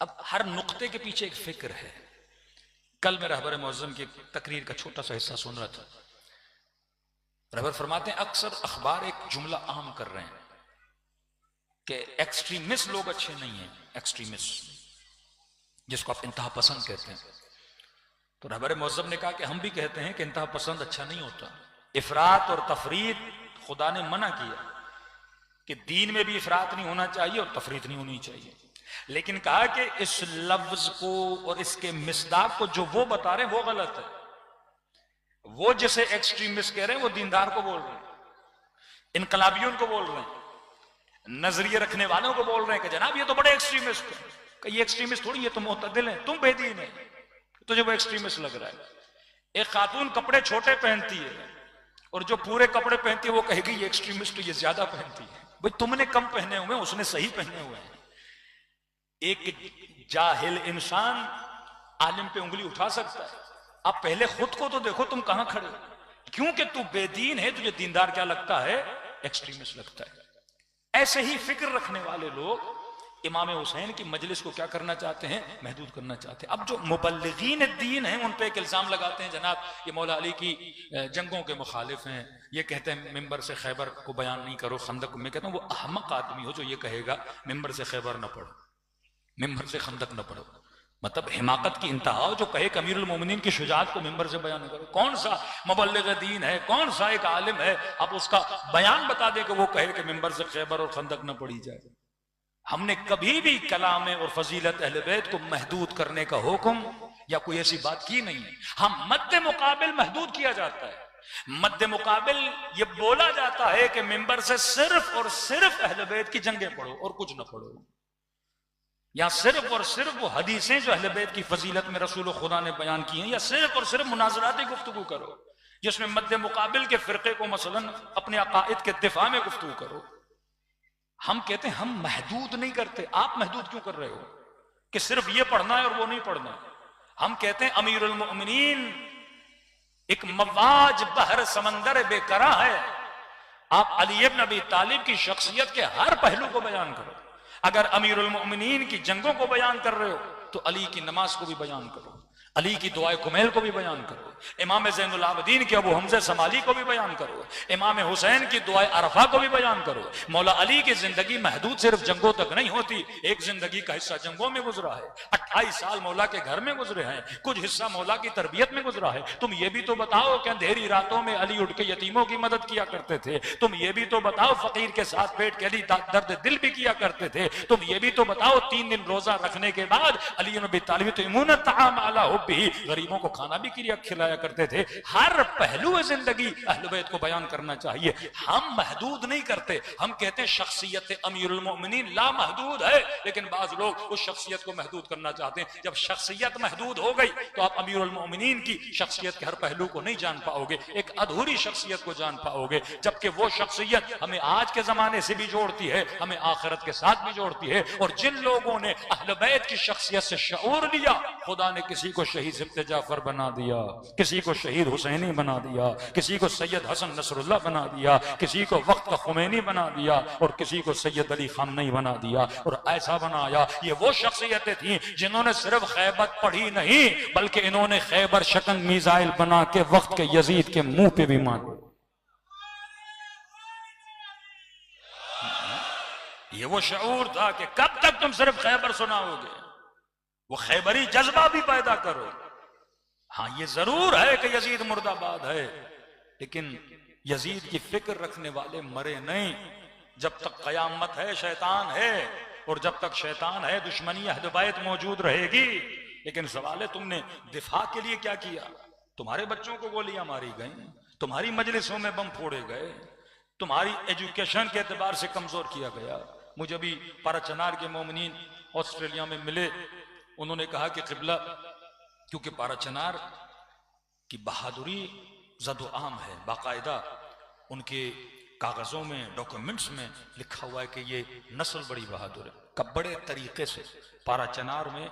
अब हर नुक्ते के पीछे एक फिक्र है। कल मैं रहबर मुअज्जम की तकरीर का छोटा सा हिस्सा सुन रहा था। रहबर फरमाते हैं अक्सर अखबार एक जुमला आम कर रहे हैं कि एक्सट्रीमिस्ट लोग अच्छे नहीं हैं, एक्सट्रीमिस्ट जिसको आप इंतहा पसंद कहते हैं। तो रहबर मुअज्जम ने कहा कि हम भी कहते हैं कि इंतहा पसंद अच्छा नहीं होता। इफरात और तफरीत खुदा ने मना किया। कि दीन में भी इफरात नहीं होना चाहिए और तफरीत नहीं होनी चाहिए, लेकिन कहा कि इस लफ्ज को और इसके मिसदाक को जो वो बता रहे हैं वो गलत है। वो जिसे एक्सट्रीमिस्ट कह रहे हैं वो दीनदार को बोल रहे हैं, इनकलाबियों को बोल रहे हैं, नजरिए रखने वालों को बोल रहे हैं कि जनाब ये तो बड़े एक्सट्रीमिस्ट है। कि ये एक्सट्रीमिस्ट थोड़ी, ये तो मुतदिल है, तुम बेदीन है, तुझे वो एक्सट्रीमिस्ट लग रहा है। एक खातून कपड़े छोटे पहनती है और जो पूरे कपड़े पहनती है वो कहेगी ये एक्सट्रीमिस्ट, ये ज्यादा पहनती है। भाई तुमने कम पहने हुए, उसने सही पहने हुए हैं। एक जाहिल इंसान आलिम पे उंगली उठा सकता है। अब पहले खुद को तो देखो तुम कहां खड़े हो, क्योंकि तू बेदीन है तुझे दीनदार क्या लगता है, एक्सट्रीमिस्ट लगता है। ऐसे ही फिक्र रखने वाले लोग इमाम हुसैन की मजलिस को क्या करना चाहते हैं, महदूद करना चाहते हैं। अब जो मुबल्लिगीन दीन हैं उन पे एक इल्जाम लगाते हैं जनाब ये मौला अली की जंगों के मुखालिफ हैं, ये कहते हैं मिंबर से खैबर को बयान नहीं करो, खंदक। मैं कहता हूं वो अहमक आदमी हो जो ये कहेगा मिंबर से खैबर न पढ़ो, मिंबर से खंदक न पढ़ो। मतलब हिमाकत की इंतहा हो जो कहे अमीरुल मोमिनीन की शुजाअत को मिंबर से बयान करो। कौन सा मुबल्लिग दीन है, कौन सा एक आलिम है आप उसका बयान बता दे कि वो कहे कि मिंबर से खैबर और खंदक न पढ़ी जाए। हमने कभी भी कलाम और फजीलत अहले बैत को महदूद करने का हुक्म या कोई ऐसी बात की नहीं है। हम मद्दे मुकाबिल महदूद किया जाता है। मद्दे मुकाबिल ये बोला जाता है कि मिंबर से सिर्फ और सिर्फ अहले बैत की जंगें पढ़ो और कुछ न पढ़ो, या सिर्फ और सिर्फ वो हदीसें जो अहले बैत की फजीलत में रसूल खुदा ने बयान की हैं, या सिर्फ और सिर्फ मुनाजराती गुफ्तगू करो जिसमें मद्दे मुकाबिल के फिरके को मसलन अपने अकायद के दिफा में गुफ्तगू करो। हम कहते हैं हम महदूद नहीं करते। आप महदूद क्यों कर रहे हो कि सिर्फ ये पढ़ना है और वो नहीं पढ़ना? हम कहते हैं अमीरुल मोमिनीन एक मवाज बहर समंदर बेकरा है। आप अली इब्न अबी तालिब की शख्सियत के हर पहलू को बयान करो। अगर अमीरुल मोमिनीन की जंगों को बयान कर रहे हो तो अली की नमाज को भी बयान करो, अली की दुआए कुमैल को भी बयान करो, इमाम ज़ैनुल आबिदीन के अबू हमज़ा समाली को भी बयान करो, इमाम हुसैन की दुआए अरफा को भी बयान करो। मौला अली की जिंदगी महदूद सिर्फ जंगों तक नहीं होती, एक जिंदगी का हिस्सा जंगों में गुजरा है। 28 साल मौला के घर में गुजरे हैं, कुछ हिस्सा मौला की तरबियत में गुजरा है। तुम ये भी तो बताओ कि अंधेरी रातों में अली उठ के यतीमों की मदद किया करते थे। तुम ये भी तो बताओ फकीर के साथ बैठ के अली दर्द दिल भी किया करते थे। तुम ये भी तो बताओ 3 दिन रोजा रखने के बाद अली नबी तालिब तो इमून ताम अला हुब्बी, गरीबों को खाना भी खिलाया करते थे। हर पहलू जिंदगी अहले बैत को बयान करना चाहिए। हम महदूद नहीं करते, हम कहते हैं शख्सियत अमीरुल मोमिनीन लामहदूद है, लेकिन बाज लोग उस शख्सियत को महदूद करना चाहते हैं। जब शख्सियत महदूद हो गई तो आप अमीरुल मोमिनीन की शख्सियत के हर पहलू को नहीं जान पाओगे, एक अधूरी शख्सियत को जान पाओगे। जबकि वो शख्सियत हमें आज के जमाने से भी जोड़ती है, हमें आखिरत के साथ भी जोड़ती है। और जिन लोगों ने अहले बैत की शख्सियत से शऊर लिया, खुदा ने किसी को शहीद सिब्ते जाफर बना दिया, किसी को शहीद हुसैनी बना दिया, किसी को सैयद हसन नसरुल्लाह बना दिया, किसी को वक्त का खुमैनी बना दिया और किसी को सैयद अली खामनेई बना दिया। और ऐसा बनाया, ये वो शख्सियतें थी जिन्होंने सिर्फ खैबत पढ़ी नहीं बल्कि इन्होंने खैबर शकन मिसाइल बना के वक्त के यजीद के मुंह पे भी मारे। ये वो शऊर था कि कब तक तुम सिर्फ खैबर सुनाओगे, वो खैबरी जज्बा भी पैदा करो। हाँ ये जरूर है कि यजीद मुर्दाबाद है, लेकिन यजीद की फिक्र रखने वाले मरे नहीं। जब तक कयामत है शैतान है, और जब तक शैतान है दुश्मनी अहले बैत मौजूद रहेगी। लेकिन सवाल है तुमने दिफा के लिए क्या किया? तुम्हारे बच्चों को गोलियां मारी गई, तुम्हारी मजलिसों में बम फोड़े गए, तुम्हारी एजुकेशन के एतबार से कमजोर किया गया। मुझे भी पाराचनार के मोमिनीन ऑस्ट्रेलिया में मिले, उन्होंने कहा कि क़िबला, क्योंकि पाराचनार की बहादुरी ज़द आम है, बाकायदा उनके कागजों में डॉक्यूमेंट्स में लिखा हुआ है कि ये नस्ल बड़ी बहादुर है। कब बड़े तरीके से पाराचनार में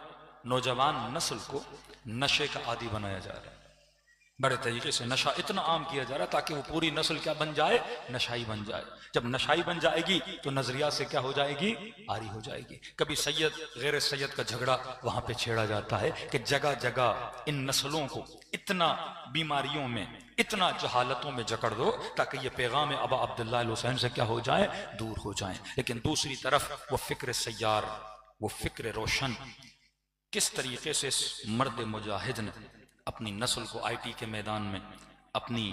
नौजवान नस्ल को नशे का आदी बनाया जा रहा है, बड़े तरीके से नशा इतना आम किया जा रहा है ताकि वो पूरी नस्ल क्या बन जाए, नशाई बन जाए। जब नशाई बन जाएगी तो नजरिया से क्या हो जाएगी, आरी हो जाएगी। कभी सैयद गैर सैयद का झगड़ा वहां पे छेड़ा जाता है कि जगह जगह इन नस्लों को इतना बीमारियों में, इतना जहालतों में जकड़ दो ताकि ये पैगाम अबा अब्दुल्लाह अल हुसैन से क्या हो जाए, दूर हो जाए। लेकिन दूसरी तरफ वो फिक्र सैयार, वो फिक्र रोशन, किस तरीके से इस मर्द मुजाहिद ने अपनी नस्ल को आईटी के मैदान में, अपनी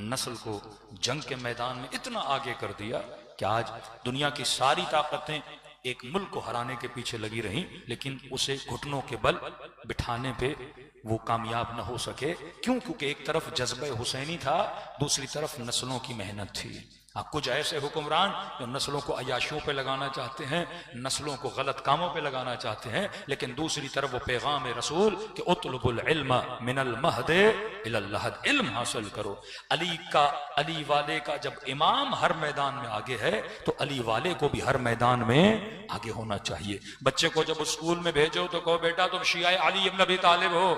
नस्ल को जंग के मैदान में इतना आगे कर दिया कि आज दुनिया की सारी ताकतें एक मुल्क को हराने के पीछे लगी रहीं, लेकिन उसे घुटनों के बल बिठाने पे वो कामयाब न हो सके। क्यों? क्योंकि एक तरफ जज्बे हुसैनी था, दूसरी तरफ नस्लों की मेहनत थी। कुछ ऐसे हुक्मरान जो नस्लों को अयाशियों पे लगाना चाहते हैं, नस्लों को गलत कामों पे लगाना चाहते हैं, लेकिन दूसरी तरफ वो पैगाम रसूल कि उतलुबुल इल्म मिनल महदे इलल लहद, इल्म हासिल करो। अली वाले का जब इमाम हर मैदान में आगे है तो अली वाले को भी हर मैदान में आगे होना चाहिए। बच्चे को जब स्कूल में भेजो तो कहो बेटा तुम शिया अली इब्न अबी तालिब हो।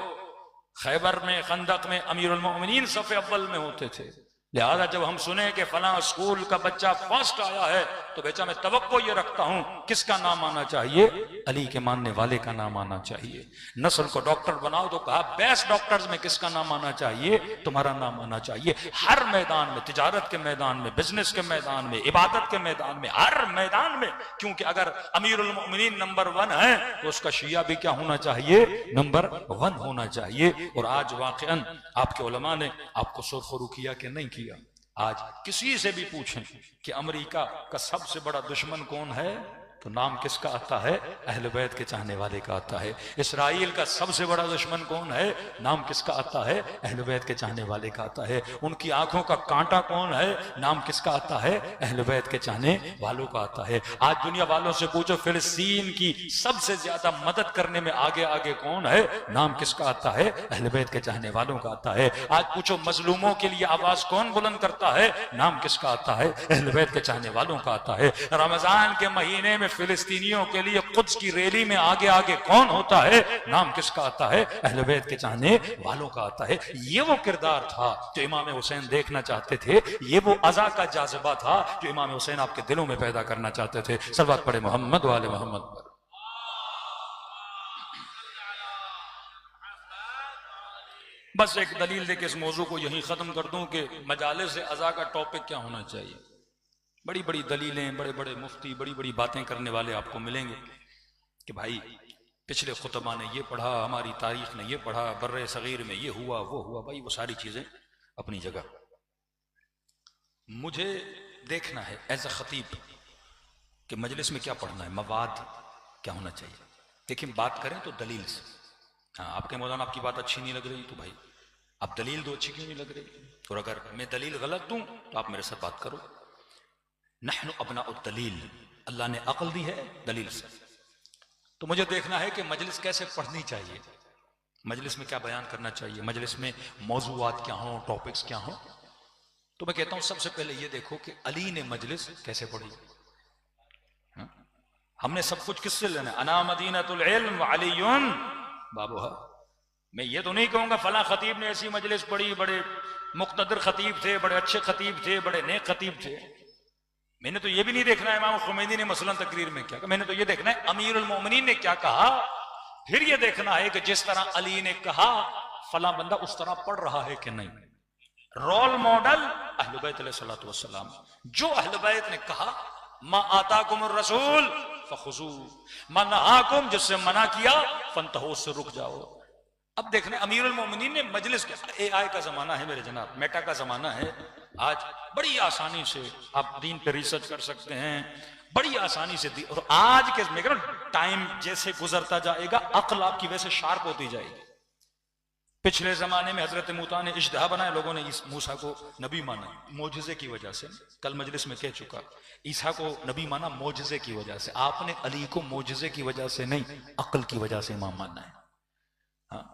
खैबर में, खंदक में अमीरुल मोमिनीन सफ़े अव्वल में होते थे। लिहाजा जब हम सुने कि फला स्कूल का बच्चा फर्स्ट आया है तो बेचा मैं तवक्को ये रखता हूं किसका नाम आना चाहिए? अली के मानने वाले का नाम आना चाहिए। नस्ल को डॉक्टर बनाओ तो कहा बेस्ट डॉक्टर्स में किसका नाम आना चाहिए? तुम्हारा नाम आना चाहिए। हर मैदान में, तिजारत के मैदान में, बिजनेस के मैदान में, इबादत के मैदान में, हर मैदान में। क्योंकि अगर अमीरुल मोमिनीन नंबर 1 है तो उसका शिया भी क्या होना चाहिए? नंबर 1 होना चाहिए। और आज वाकईन आपके उलमा ने आपको सुरखरू किया कि नहीं किया? आज किसी से भी पूछें कि अमेरिका का सबसे बड़ा दुश्मन कौन है तो नाम किसका आता है? अहले बैत के चाहने वाले का आता है। इसराइल का सबसे बड़ा दुश्मन कौन है? नाम किसका आता है? अहले बैत के चाहने वाले का आता है। उनकी आंखों का कांटा कौन है? नाम किसका आता है? अहले बैत के चाहने वालों का आता है। आज दुनिया वालों से पूछो फिलिस्तीन की सबसे ज्यादा मदद करने में आगे आगे कौन है? नाम किसका आता है? अहले बैत के चाहने वालों का आता है। आज पूछो मजलूमों के लिए आवाज कौन बुलंद करता है? नाम किसका आता है? अहले बैत के चाहने वालों का आता है। रमजान के महीने में फिलिस्तीनियों के लिए कुद्स की रैली में आगे आगे कौन होता है? नाम किसका आता है? अहले बैत के चाहने वालों का आता है। ये वो किरदार था जो इमाम हुसैन देखना चाहते थे। ये वो अज़ा का जाज़िबा था जो इमाम हुसैन आपके दिलों में पैदा करना चाहते थे। सल्लल्लाहु पढ़े मोहम्मद वाले मोहम्मद पर। बस एक दलील देके इस मौजू को यहीं खत्म कर दूं कि मजालिस अज़ा का टॉपिक क्या होना चाहिए। बड़ी बड़ी दलीलें, बड़े बड़े मुफ्ती, बड़ी बड़ी बातें करने वाले आपको मिलेंगे कि भाई पिछले खुतबा ने ये पढ़ा, हमारी तारीख ने ये पढ़ा, बर्रे सगीर में ये हुआ वो हुआ। भाई वो सारी चीजें अपनी जगह। मुझे देखना है एज अ खतीब कि मजलिस में क्या पढ़ना है, मवाद क्या होना चाहिए। लेकिन बात करें तो दलील से। हाँ, आपके मौलाना आपकी बात अच्छी नहीं लग रही तो भाई आप दलील दो, अच्छी क्यों नहीं लग रही? और अगर मैं दलील गलत दूं तो आप मेरे साथ बात करो। नहनु अबनाउ दलील, अल्लाह ने अक्ल दी है दलील से। तो मुझे देखना है कि मजलिस कैसे पढ़नी चाहिए, मजलिस में क्या बयान करना चाहिए, मजलिस में मौजूआत क्या हो, टॉपिक्स क्या हो। तो मैं कहता हूं सबसे पहले ये देखो कि अली ने मजलिस कैसे पढ़ी। हमने सब कुछ किससे लेना है? अना मदीनतुल इल्म व अलीयुन बाबूहा। मैं ये तो नहीं कहूंगा फला खतीब ने ऐसी मजलिस पढ़ी, बड़े मुक्तदर खतीब थे, बड़े अच्छे खतीब थे, बड़े नेक खतीब थे। मैंने तो ये भी नहीं देखना है इमाम खुमैनी ने मसलन तकरीर में क्या कहा। मैंने तो ये देखना है अमीरुल मोमिनीन ने क्या कहा। फिर ये देखना है कि जिस तरह अली ने कहा फला बंदा उस तरह पढ़ रहा है कि नहीं। रोल मॉडल अहले बैत अलैहिस्सलातु वस्सलाम। जो अहले बैत ने कहा मा आताकुमुर रसूल फखुजू मा नहाकुम, जिससे मना किया फंतहू, से रुक जाओ। अब देखने अमीरुल मोमिनीन ने मजलिस के, एआई का जमाना है मेरे जनाब, मेटा का जमाना है। आज बड़ी आसानी से आप दीन पे रिसर्च कर सकते हैं, बड़ी आसानी से। और आज के मैं कह रहा हूं टाइम जैसे गुजरता जाएगा अक्ल आपकी वैसे शार्प होती जाएगी। पिछले जमाने में हजरत मूसा ने इज्तिहा बनाया, लोगों ने इस मूसा को नबी माना मोजज़े की वजह से। कल मजलिस में कह चुका, ईसा को नबी माना मोजज़े की वजह से। आपने अली को मोजज़े की वजह से नहीं, अक्ल की वजह से इमाम मानना है। हाँ,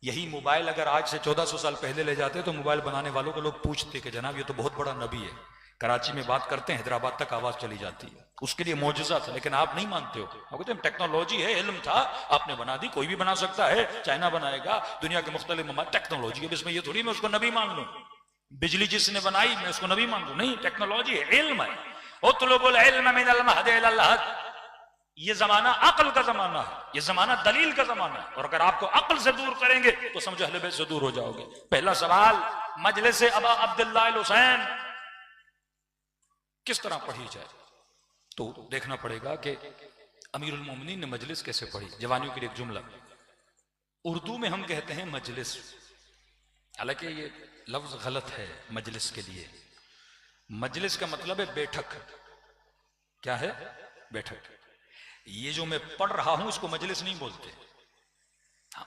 यही मोबाइल अगर आज से 1400 साल पहले ले जाते तो मोबाइल बनाने वालों को लोग पूछते कि जनाब ये तो बहुत बड़ा नबी है। कराची में बात करते हैं, हैदराबाद तक आवाज चली जाती है, उसके लिए मोजज़ा था। लेकिन आप नहीं मानते हो, आप कहते हैं टेक्नोलॉजी है, इल्म था, आपने बना दी, कोई भी बना सकता है, चाइना बनाएगा, दुनिया के मुख्तलिफ ममालिक, टेक्नोलॉजी है, इसमें ये थोड़ी मैं उसको नबी मान लूं। बिजली जिसने बनाई मैं उसको नबी मान लूं, नहीं, टेक्नोलॉजी है, इल्म है। उतलुबुल इल्म मिनल महद इलल लहद। ये जमाना अक्ल का जमाना है, ये जमाना दलील का जमाना है। और अगर आपको अक्ल से दूर करेंगे तो समझो अहले बैत से दूर हो जाओगे। पहला सवाल, मजलिस अबा अब्दुल्लाह अल हुसैन किस तरह पढ़ी जाए। तो देखना पड़ेगा कि अमीरुल मोमिनीन ने मजलिस कैसे पढ़ी। जवानियों के लिए एक जुमला, उर्दू में हम कहते हैं मजलिस, हालांकि ये लफ्ज गलत है मजलिस के लिए। मजलिस का मतलब है बैठक, क्या है? बैठक। ये जो मैं पढ़ रहा हूं इसको मजलिस नहीं बोलते।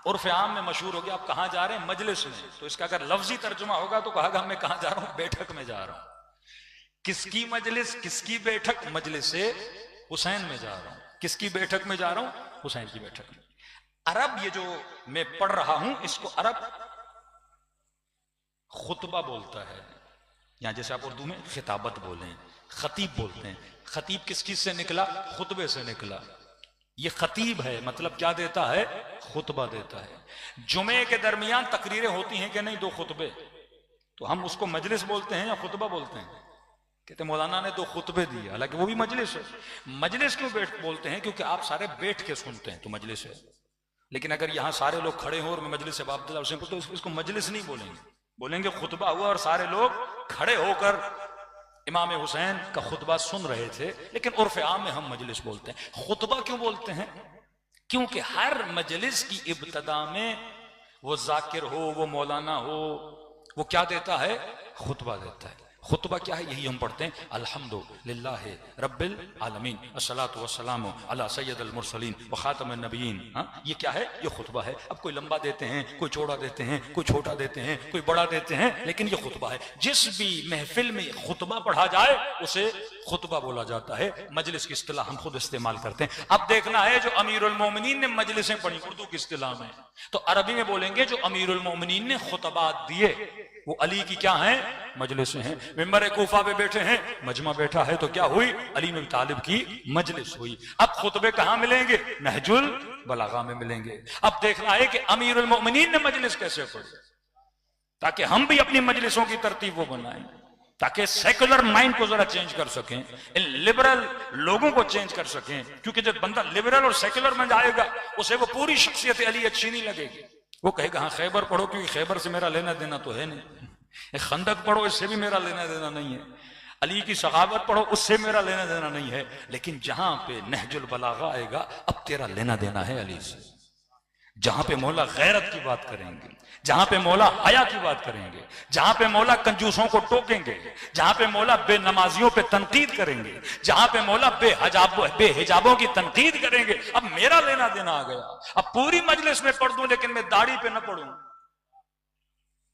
उर्फ आम में मशहूर हो गया, आप कहां जा रहे हैं? मजलिस में। तो इसका अगर लफ्जी तर्जुमा होगा तो कहा मैं कहां जा रहा हूं? बैठक में जा रहा हूं। किसकी मजलिस, किसकी बैठक? मजलिस से हुसैन में जा रहा हूं। किसकी बैठक में जा रहा हूं? हुसैन की बैठक में। अरब, ये जो मैं पढ़ रहा हूं इसको अरब खुतबा बोलता है। यहां जैसे आप उर्दू में खिताबत बोलें, खतीब बोलते हैं। खतीब किस चीज से निकला? खुतबे से निकला। ये खतीब है, मतलब क्या देता है? खुतबा देता है। जुमे के दरमियान तकरीरें होती हैं कि नहीं? 2 खुतबे। तो हम उसको मजलिस बोलते हैं या खुतबा बोलते हैं? कहते मौलाना ने 2 खुतबे दिए, हालांकि वो भी मजलिस है। मजलिस क्यों बोलते हैं? क्योंकि आप सारे बैठ के सुनते हैं तो मजलिस है। लेकिन अगर यहां सारे लोग खड़े हो और मैं मजलिस से वापस हुसैन तो इसको मजलिस नहीं बोलेंगे, बोलेंगे खुतबा हुआ और सारे लोग खड़े होकर इमाम हुसैन का खुतबा सुन रहे थे। लेकिन उर्फ आम में हम मजलिस बोलते हैं। खुतबा क्यों बोलते हैं? क्योंकि हर मजलिस की इब्तदा में वो जाकिर हो, वो मौलाना हो, वो क्या देता है? खुतबा देता है। खुतबा क्या है? यही हम पढ़ते हैं, अल्हम्दुलिल्लाह रब्बिल आलमीन अस्सलातु वस्सलामु अला सय्यदिल मुरसलीन व खातमिन नबिय्यीन। ये क्या है? ये खुतबा है। अब कोई लंबा देते हैं, कोई चौड़ा देते हैं, कोई छोटा देते हैं, कोई बड़ा देते हैं, लेकिन ये खुतबा है। जिस भी महफिल में खुतबा पढ़ा जाए उसे खुतबा बोला जाता है। मजलिस की इस्तिलाह हम खुद इस्तेमाल करते हैं। अब देखना है जो अमीरुल मोमिनीन ने मजलिसें पढ़ी उर्दू की इस्तिलाह में, तो अरबी में बोलेंगे जो अमीरुल मोमिनीन ने खुतबात दिए वो अली की क्या है? मजलिसें हैं। मिंबर कूफा पे बैठे हैं, मजमा बैठा है, तो क्या हुई? अली में तालिब की मजलिस हुई। अब खुतबे कहां मिलेंगे? नहजुल बलागा में मिलेंगे। अब देखना है कि अमीरुल मोमिनीन ने मजलिस कैसे पढ़ी, ताकि हम भी अपनी मजलिसों की तरतीब वो बनाएं, ताकि सेकुलर माइंड को जरा चेंज कर सकें, इन लिबरल लोगों को चेंज कर सकें। क्योंकि जब बंदा लिबरल और सेकुलर में जाएगा उसे वो पूरी शख्सियत अली अच्छी नहीं लगेगी। वो कहेगा हाँ खैबर पढ़ो क्योंकि खैबर से मेरा लेना देना तो है नहीं, खंदक पढ़ो इससे भी मेरा लेना देना नहीं है, अली की सखावत पढ़ो उससे मेरा लेना देना नहीं है। लेकिन जहां पे नहजुल बलागा आएगा अब तेरा लेना देना है अली से। जहां पे मौला गैरत की बात करेंगे, जहां पे मौला हया की बात करेंगे, जहां पे मौला कंजूसों को टोकेंगे, जहां पे मौला बेनमाजियों पे तनकीद करेंगे, जहां पे मौला बेहिजाबों की तनकीद करेंगे, अब मेरा लेना देना आ गया। अब पूरी मजलिस में पढ़ दूं लेकिन मैं दाढ़ी पे न पढ़ूं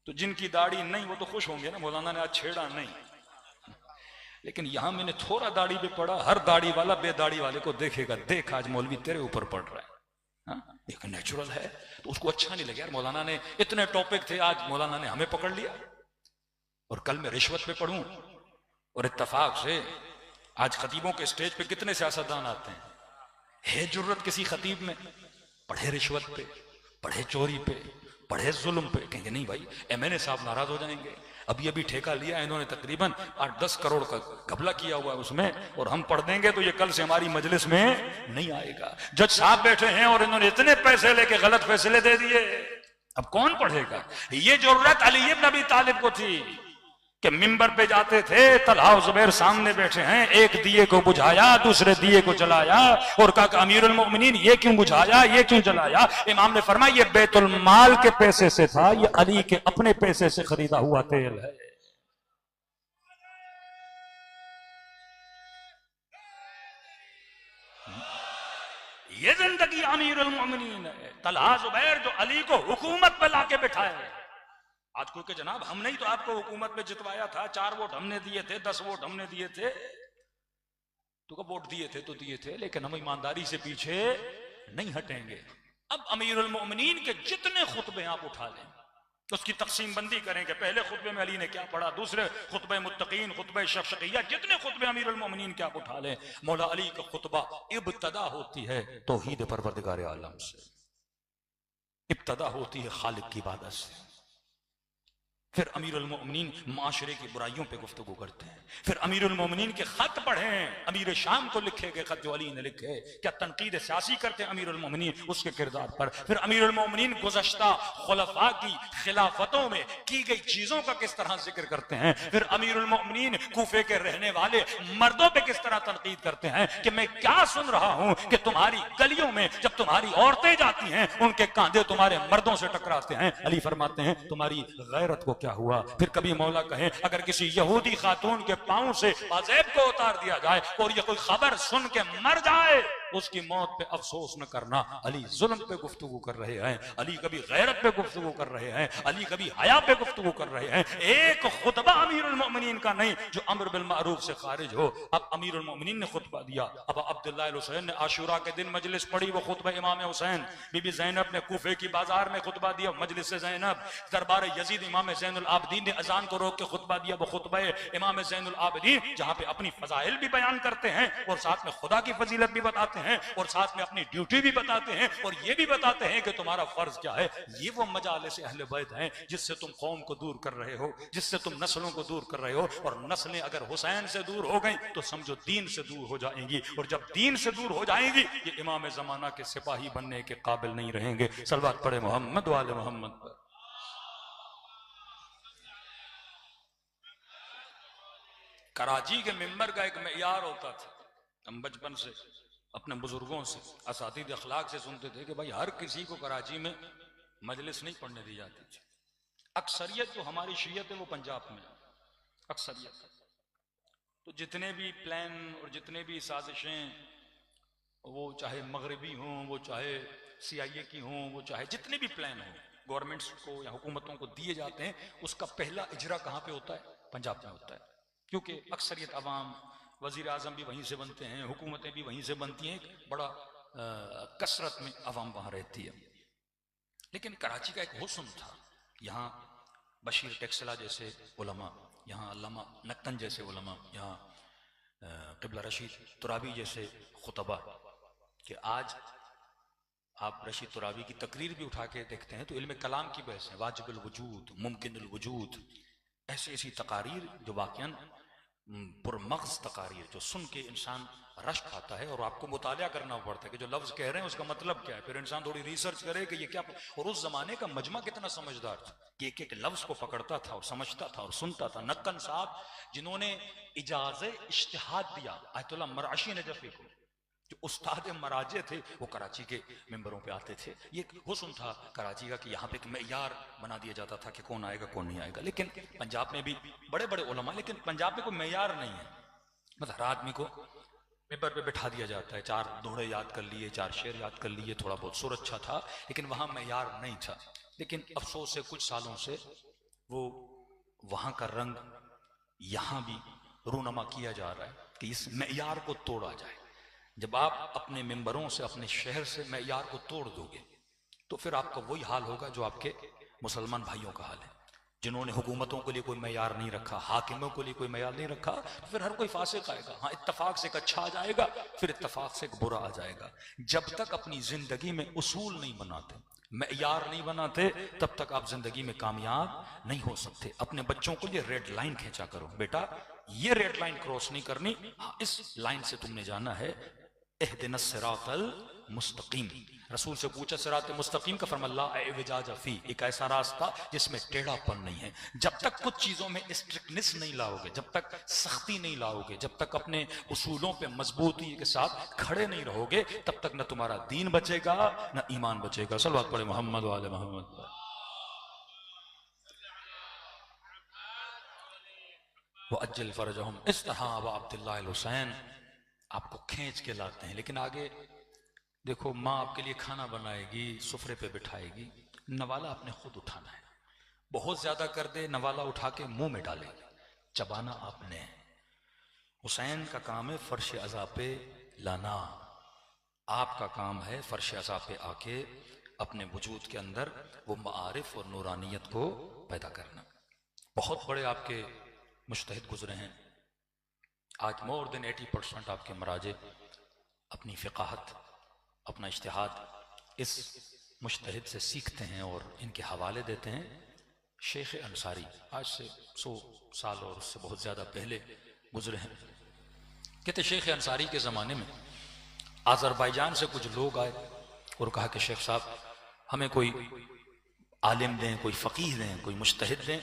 तो जिनकी दाढ़ी नहीं वो तो खुश होंगे ना, मौलाना ने आज छेड़ा नहीं। लेकिन यहां मैंने थोड़ा दाढ़ी पे पढ़ा, हर दाढ़ी वाला बेदाढ़ी वाले को देखेगा, देख आज मौलवी तेरे ऊपर पढ़ रहा है। एक नेचुरल है तो उसको अच्छा नहीं लगे, यार मौलाना ने इतने टॉपिक थे आज मौलाना ने हमें पकड़ लिया, और कल मैं रिश्वत पे पढ़ूं। और इत्तफाक से आज खतीबों के स्टेज पे कितने सियासतदान आते हैं, है जुर्रत किसी खतीब में? पढ़े रिश्वत पे, पढ़े चोरी पे, पढ़े जुल्म पे, कहेंगे नहीं भाई एमएनए साहब नाराज हो जाएंगे, अभी अभी ठेका लिया इन्होंने तकरीबन 8-10 करोड़ का घपला किया हुआ है उसमें, और हम पढ़ देंगे तो ये कल से हमारी मजलिस में नहीं आएगा। जज साहब बैठे हैं और इन्होंने इतने पैसे लेके गलत फैसले दे दिए, अब कौन पढ़ेगा? ये जरूरत अली इब्न अबी तालिब को थी कि मिंबर पे जाते थे, तलहा और जुबैर सामने बैठे हैं, एक दिए को बुझाया दूसरे दिए को जलाया, और कहा कि अमीरुल मोमिनीन ये क्यों बुझाया ये क्यों जलाया? इमाम ने फरमाया ये बैतुल माल के पैसे से था, ये अली के अपने पैसे से खरीदा हुआ तेल है। ये जिंदगी अमीरुल मोमिनीन है। तलहा जुबैर जो अली को हुकूमत पे लाके बिठाए। आज कोई के जनाब हम नहीं तो आपको हुकूमत में जितवाया था, 4 वोट हमने दिए थे, 10 वोट हमने दिए थे, तो कब वोट दिए थे तो दिए थे, लेकिन हम ईमानदारी से पीछे नहीं हटेंगे। अब अमीरुल मोमिनीन के जितने खुतबे आप उठा लें तो उसकी तकसीम बंदी करेंगे, पहले खुतबे में अली ने क्या पढ़ा, दूसरे खुतबे मुत्तकीन, खुतबे शफ़क़िय्या, जितने खुतबे अमीरुल मोमिनीन क्या आप उठा लें, मौला अली का खुतबा इब्तदा होती है तौहीद परवरदिगार आलम से, इब्तदा होती है खालिक की इबादत से। फिर अमीरुल मोमिनीन माशरे की बुराइयों पे गुफ्तगू करते हैं, फिर अमीरुल मोमिनीन के खत पढ़ें, अमीर शाम को लिखे गए खत जो अली ने लिखे, क्या तनकीद सियासी करते हैं अमीरुल मोमिनीन उसके किरदार पर। फिर अमीरुल मोमिनीन गुज़श्ता खुलफा की खिलाफतों में की गई चीजों का किस तरह जिक्र करते हैं। फिर अमीरुल मोमिनीन कूफे के रहने वाले मर्दों पे किस तरह तनकीद करते हैं कि मैं क्या सुन रहा हूं कि तुम्हारी गलियों में जब तुम्हारी औरतें जाती हैं उनके कांधे तुम्हारे मर्दों से टकराते हैं। अली फरमाते हैं तुम्हारी गैरत को क्या हुआ? फिर कभी मौला कहें अगर किसी यहूदी खातून के पांव से पाजेब को उतार दिया जाए और ये कोई खबर सुन के मर जाए, उसकी मौत पे अफसोस न करना। अली जुल्म पे गुफ्तगू कर रहे हैं, अली कभी गैरत पे गुफ्तगू कर रहे हैं, अली कभी हया पे गुफ्तगू कर रहे हैं। एक खुतबा अमीरुल मोमिनीन का नहीं जो अम्र बिल मारूफ से खारिज हो। अब अमीरुल मोमिनीन ने खुतबा दिया, अब अब्दुल्लाह अल हुसैन ने आशूरा के दिन मजलिस पढ़ी, वो खुतबा इमाम हुसैन। बीबी ज़ैनब ने कूफे की बाजार में खुतबा दिया, मजलिस ज़ैनब। दरबार यजीद इमाम ज़ैनुल आबदीन ने अजान को रोक के खुतबा दिया, वो खुतबा इमाम ज़ैनुल आबदीन, जहां पे अपनी फजाइल भी बयान करते हैं और साथ में खुदा की फजीलत भी बताते हैं और साथ में अपनी ड्यूटी भी बताते हैं और ये भी बताते हैं कि तुम्हारा फर्ज क्या है। ये वो मजालिस अहले बैत हैं जिससे तुम कौम को दूर कर रहे हो, जिससे तुम नस्लों को दूर कर रहे हो। और नस्लें अगर हुसैन से दूर हो गई तो समझो दीन से दूर हो जाएंगी, और जब दीन से दूर हो जाएंगी ये इमाम जमाना के सिपाही बनने के काबिल नहीं रहेंगे। सलवात पढ़े मोहम्मद वाले मोहम्मद पर। कराची के मिंबर का एक मेयार होता था, हम बचपन से अपने बुजुर्गों से, असातिद अखलाक से सुनते थे कि भाई हर किसी को कराची में मजलिस नहीं पढ़ने दी जाती थी। अक्सरियत जो हमारी शीयत है वो पंजाब में, अक्सरियत। तो जितने भी प्लान और जितने भी साजिशें, वो चाहे मगरबी हों, वो चाहे CIA की हों, वो चाहे जितने भी प्लान हों गवर्नमेंट्स को या हुकूमतों को दिए जाते हैं, उसका पहला इजरा कहाँ पे होता है? पंजाब में होता है। क्योंकि अक्सरियत अवाम, वजीर आजम भी वहीं से बनते हैं, हुकूमतें भी वहीं से बनती हैं, एक बड़ा कसरत में अवाम वहां रहती है। लेकिन कराची का एक हुस्न था, यहाँ बशीर टेक्सला जैसे उलमा, यहाँ अल्लामा नक्तन जैसे उलमा, यहाँ क़िबला रशीद तुराबी जैसे खुतबा, कि आज आप रशीद तुराबी की तकरीर भी उठा के देखते हैं तो इल्म कलाम की बहस है, वाजिबुल वजूद, मुमकिनुल वजूद, ऐसी ऐसी तकारीर जो वाक़ियन पुरमग़ज़ तकारीर, जो सुन के इंसान रश खाता है और आपको मुतालिया करना पड़ता है कि जो लफ्ज़ कह रहे हैं उसका मतलब क्या है। फिर इंसान थोड़ी रिसर्च करे कि ये क्या। और उस जमाने का मजमा कितना समझदार था कि एक एक लफ्ज़ को पकड़ता था और समझता था और सुनता था। नक्कन साहब जिन्होंने इजाज़े इज्तिहाद दिया आयतुल्लाह मराशी नजफ़ी को, जो उस्ताद मराजे थे, वो कराची के मेंबरों पे आते थे। ये हुस्न था कराची का कि यहाँ पे एक मेयार बना दिया जाता था कि कौन आएगा कौन नहीं आएगा। लेकिन पंजाब में भी बड़े बड़े उलमा, लेकिन पंजाब में कोई मेयार नहीं है। मतलब हर आदमी को मेंबर पे बैठा दिया जाता है, 4 दोहे याद कर लिए, 4 शेर याद कर लिए, थोड़ा बहुत सुर अच्छा था, लेकिन वहाँ मेयार नहीं था। लेकिन अफसोस है कुछ सालों से वो वहाँ का रंग यहाँ भी रूनमा किया जा रहा है कि इस मेयार को तोड़ा जाए। जब आप अपने मेंबरों से, अपने शहर से मेयार को तोड़ दोगे तो फिर आपका वही हाल होगा जो आपके मुसलमान भाइयों का हाल है, जिन्होंने हुकूमतों के लिए कोई मेयार नहीं रखा, हाकिमों के लिए कोई मेयार नहीं रखा। तो फिर हर कोई फासिक आएगा। हाँ, इत्तफाक से एक अच्छा आ जाएगा, फिर इत्तफाक से एक बुरा आ जाएगा। जब तक अपनी जिंदगी में उसूल नहीं बनाते, मेयार नहीं बनाते, तब तक आप जिंदगी में कामयाब नहीं हो सकते। अपने बच्चों को लिए रेड लाइन खींचा करो, बेटा ये रेड लाइन क्रॉस नहीं करनी, हाँ इस लाइन से तुमने जाना है। इहदिनस सिरातल मुस्तकीम, रसूल से पूछा सिरात मुस्तकीम का, फरमाया इवजाज फी, एक ऐसा रास्ता जिसमें टेढ़ापन नहीं है। जब तक कुछ चीजों में स्ट्रिक्टनेस नहीं लाओगे, जब तक सख्ती नहीं लाओगे, जब तक अपने उसूलों पे मजबूती के साथ खड़े नहीं रहोगे, तब तक न तुम्हारा दीन बचेगा न ईमान बचेगा। सल्लल्लाहु अलैहि मोहम्मद वाले मोहम्मद। वो अज्जल फरजहुम, इस तरह अब अब्दुल्लाह अल हुसैन आपको खींच के लाते हैं। लेकिन आगे देखो, माँ आपके लिए खाना बनाएगी, सुफरे पे बिठाएगी, नवाला आपने खुद उठाना है। बहुत ज्यादा कर दे, नवाला उठा के मुंह में डालेगी, चबाना आपने। हुसैन का काम है फर्श अज़ा पे लाना, आपका काम है फर्श अज़ा पे आके अपने वजूद के अंदर वो मारिफ और नूरानियत को पैदा करना। बहुत बड़े आपके मुज्तहिद गुजरे हैं। आज मोर देन 80% आपके मराजे अपनी फ़िक़ाहत, अपना इज्तिहाद इस मुज्तहिद से सीखते हैं और इनके हवाले देते हैं। शेख अंसारी आज से 100 साल और उससे बहुत ज़्यादा पहले गुजरे हैं। कहते शेख अंसारी के ज़माने में आज़रबाईजान से कुछ लोग आए और कहा कि शेख साहब हमें कोई आलिम दें, कोई फ़कीह दें, कोई मुज्तहिद दें।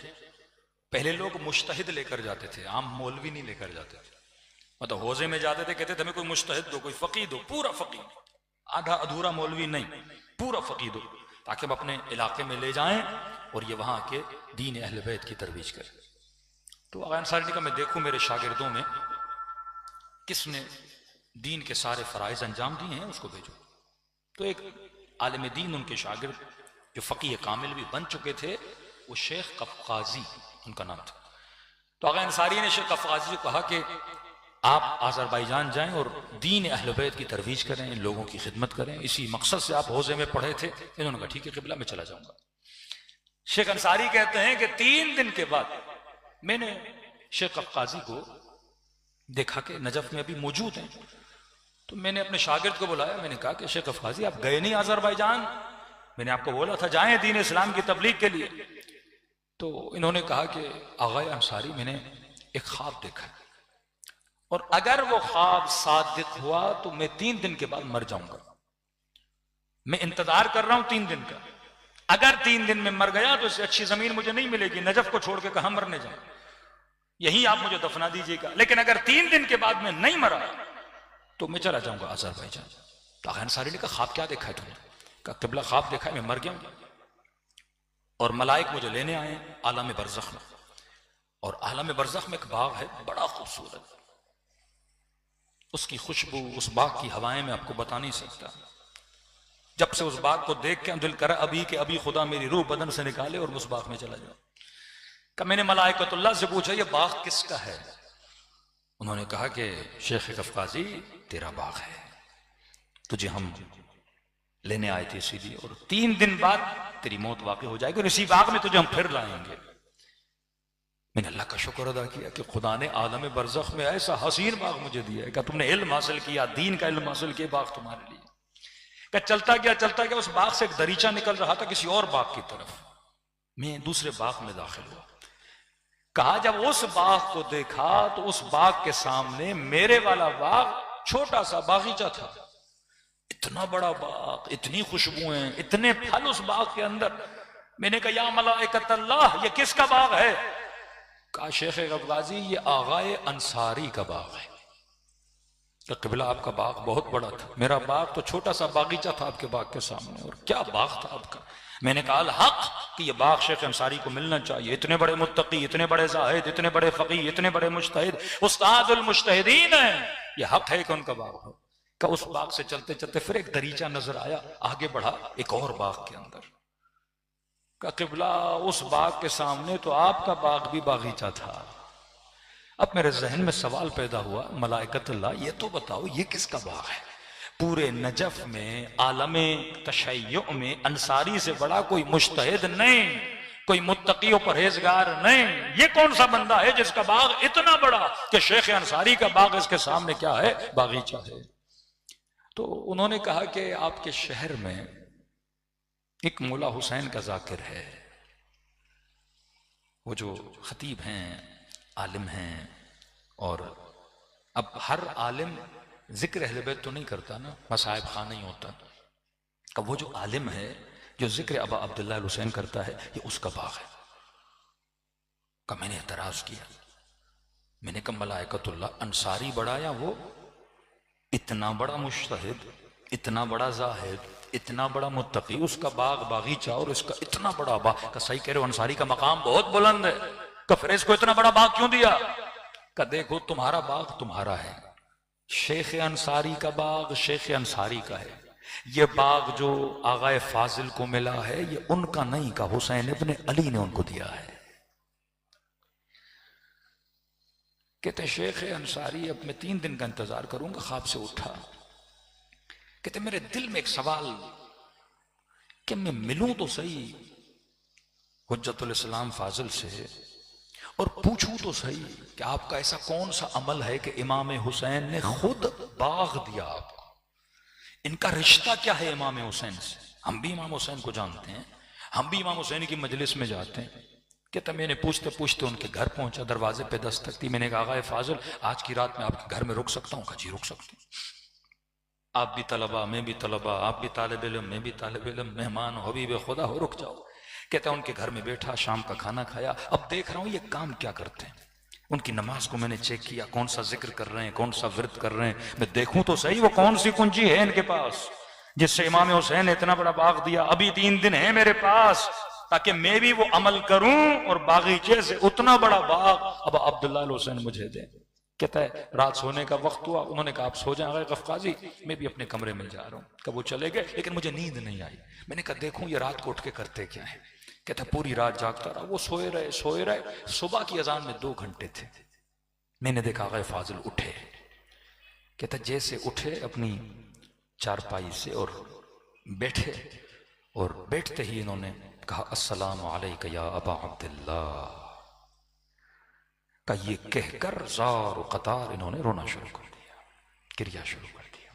पहले लोग मुज्तहिद लेकर जाते थे, आम मौलवी नहीं लेकर जाते थे। मतलब हौजे में जाते थे, कहते थे हमें कोई मुज्तहिद दो, कोई फ़कीह दो, पूरा फ़कीह, आधा अधूरा मौलवी नहीं, पूरा फ़कीह दो, ताकि हम अपने इलाके में ले जाएं और ये वहां के दीन अहले बैत की तरवीज करें। तो आगा अंसारी ने कहा मैं देखूं मेरे शागिर्दों में किसने दीन के सारे फराइज अंजाम दिए हैं, उसको भेजो। तो एक आलिम दीन उनके शागिर्द जो फ़कीह कामिल भी बन चुके थे, वो शेख कफ़क़ाज़ी उनका नाम था। तो आगा अंसारी ने शेख कफ़क़ाज़ी को कहा कि आप आज़रबाईजान जाएं और दीन अहले बैत की तरवीज करें, इन लोगों की खिदमत करें, इसी मकसद से आप हौज़े में पढ़े थे। इन्होंने कहा ठीक है क़िबला, मैं चला जाऊंगा। शेख अंसारी कहते हैं कि 3 दिन के बाद मैंने शेख कफ़क़ाज़ी को देखा कि नजफ में अभी मौजूद हैं। तो मैंने अपने शागिर्द को बुलाया, मैंने कहा कि शेख कफ़क़ाज़ी आप गए नहीं आज़रबाईजान, मैंने आपको बोला था जाएं दीन इस्लाम की तबलीग के लिए। तो इन्होंने कहा कि आगा अंसारी मैंने एक ख्वाब देखा और अगर वो ख्वाब सादिक हुआ तो मैं 3 दिन के बाद मर जाऊंगा। मैं इंतजार कर रहा हूं 3 दिन का, अगर 3 दिन में मर गया तो इससे अच्छी जमीन मुझे नहीं मिलेगी, नजफ को छोड़ के कहां मरने जाऊं, यही आप मुझे दफना दीजिएगा। लेकिन अगर 3 दिन के बाद मैं नहीं मरा तो मैं चला जाऊंगा आज़रबाईजान। तो आगा अंसारी ने कहा ख्वाब क्या देखा है तुमने? कहा क़िबला ख्वाब देखा है मैं मर गया हूं और मलाइक मुझे लेने आए आलम बरज़ख में, और आलम बरज़ख में एक बाग है बड़ा खूबसूरत, उसकी खुशबू, उस बाग की हवाएं मैं आपको बता नहीं सकता। जब से उस बाग को देख के दिल करा अभी के अभी खुदा मेरी रूह बदन से निकाले और उस बाग में चला जाऊं। कि मैंने मलाइकतुल्लाह से पूछा ये बाग किसका है? उन्होंने कहा कि शेख कफ़क़ाज़ी तेरा बाग है, तुझे हम लेने आए थे इसीलिए, और 3 दिन बाद तेरी मौत वाक़ई हो जाएगी और इसी बाग में तुझे हम फिर लाएंगे। मैंने अल्लाह का शुक्र अदा किया कि खुदा ने आलम बरज़ख में ऐसा हसीन बाग मुझे दिया है कि तुमने इल्म हासिल किया, दीन का इल्म हासिल किया, बाग तुम्हारे लिए। कि चलता गया उस बाग से एक दरीचा निकल रहा था किसी और बाग की तरफ, मैं दूसरे बाग में दाखिल हुआ। कहा जब उस बाग को देखा तो उस बाग के सामने मेरे वाला बाग छोटा सा बागीचा था। इतना बड़ा बाग, इतनी खुशबुएं, इतने फल उस बाग के अंदर। मैंने कहा या मलाइकतल्लाह ये किसका बाग है? कहा शेख कफ़क़ाज़ी ये आगाए अंसारी का बाग है। तो क़िबला आपका बाग बहुत बड़ा था, मेरा बाग तो छोटा सा बागीचा था आपके बाग के सामने। और क्या बाग था आपका? मैंने कहा हक कि ये बाग शेख अंसारी को मिलना चाहिए, इतने बड़े मुत्तकी, इतने बड़े जाहिद, इतने बड़े फ़क़ीह, इतने बड़े मुज्तहिद, उस्तादुल मुज्तहिदीन है, ये हक है कि उनका बाग हो। का उस बाग से चलते चलते फिर एक दरीचा नजर आया, आगे बढ़ा एक और बाग के अंदर। का क़िबला उस बाग के सामने तो आपका बाग भी बागीचा था। अब मेरे जहन में सवाल पैदा हुआ, मलाइकतुल्लाह ये तो बताओ ये किसका बाग है? पूरे नजफ में आलम तशय्युअ में अंसारी से बड़ा कोई मुज्तहिद नहीं, कोई मुत्तकी परहेजगार नहीं। ये कौन सा बंदा है जिसका बाग इतना बड़ा कि शेख अंसारी का बाग इसके सामने क्या है? बागीचा है। तो उन्होंने कहा कि आपके शहर में एक मौला हुसैन का जाकिर है, वो जो खतीब हैं, आलिम हैं, और अब हर आलिम जिक्र अहले बैत तो नहीं करता ना, मसाहिब खां नहीं होता। अब वो जो आलिम है जो जिक्र अबा अब्दुल्लाह हुसैन करता है, ये उसका बाग है। का मैंने एतराज किया, मैंने कहा मलाइकतुल्लाह अंसारी बड़ा या वो? इतना बड़ा मुज्तहिद, इतना बड़ा जाहिद, इतना बड़ा मुत्तकी, उसका बाग बागीचा और इसका इतना बड़ा बाग। का सही कह रहे हो, अंसारी का मकाम बहुत बुलंद है। का फिर इसको इतना बड़ा बाग क्यों दिया? का देखो तुम्हारा बाग तुम्हारा है, शेख अंसारी का बाग शेख अंसारी का है। ये बाग जो आगाए फाजिल को मिला है ये उनका नहीं, का हुसैन इब्ने अली ने उनको दिया है। कहते शेख अंसारी अब मैं 3 दिन का इंतजार करूंगा। ख्वाब से उठा, कहते मेरे दिल में एक सवाल कि मैं मिलूं तो सही हुज्जतुल इस्लाम फाजिल से और पूछूं तो सही कि आपका ऐसा कौन सा अमल है कि इमाम हुसैन ने खुद बाग दिया आपको? इनका रिश्ता क्या है इमाम हुसैन से? हम भी इमाम हुसैन को जानते हैं, हम भी इमाम हुसैन की मजलिस में जाते हैं। कहता मैंने पूछते पूछते उनके घर पहुंचा, दरवाजे पे दस्तक दी। मैंने कहा आगा फाजिल आज की रात में आपके घर में रुक सकता हूँ? कहा जी रुक सकते हैं। आप भी तलबा, मैं भी तलबा, आप भी तालिब इल्म, मैं भी तालिब इल्म, मेहमान हो, हबीब खुदा हो, रुक जाओ। कहता उनके घर में बैठा, शाम का खाना खाया। अब देख रहा हूं ये काम क्या करते हैं। उनकी नमाज को मैंने चेक किया, कौन सा जिक्र कर रहे हैं, कौन सा विरद कर रहे हैं। मैं देखूं तो सही वो कौन सी कुंजी है इनके पास जिससे इमाम हुसैन ने इतना बड़ा बाग दिया। अभी 3 दिन है मेरे पास, ताकि मैं भी वो अमल करूं और बागीचे से उतना बड़ा बाग अब अब्दुल्ला हुसैन मुझे दे। कहता है रात सोने का वक्त हुआ, उन्होंने कहा आप सो जाए गफकाजी, मैं भी अपने कमरे में जा रहा हूं। कब वो चले गए, लेकिन मुझे नींद नहीं आई। मैंने कहा देखूं ये रात को उठ के करते क्या है। कहता पूरी रात जागता रहा। वो सोए रहे। सुबह की अजान में 2 घंटे थे। मैंने देखा गए फाजिल उठे। कहता जैसे उठे अपनी चारपाई से और बैठे, और बैठते ही इन्होंने कहा अस्सलामु अलैका या अबा अब्दुल्लाह का ये कहकर जार व कतार इन्होंने रोना शुरू कर दिया, क्रिया शुरू कर दिया।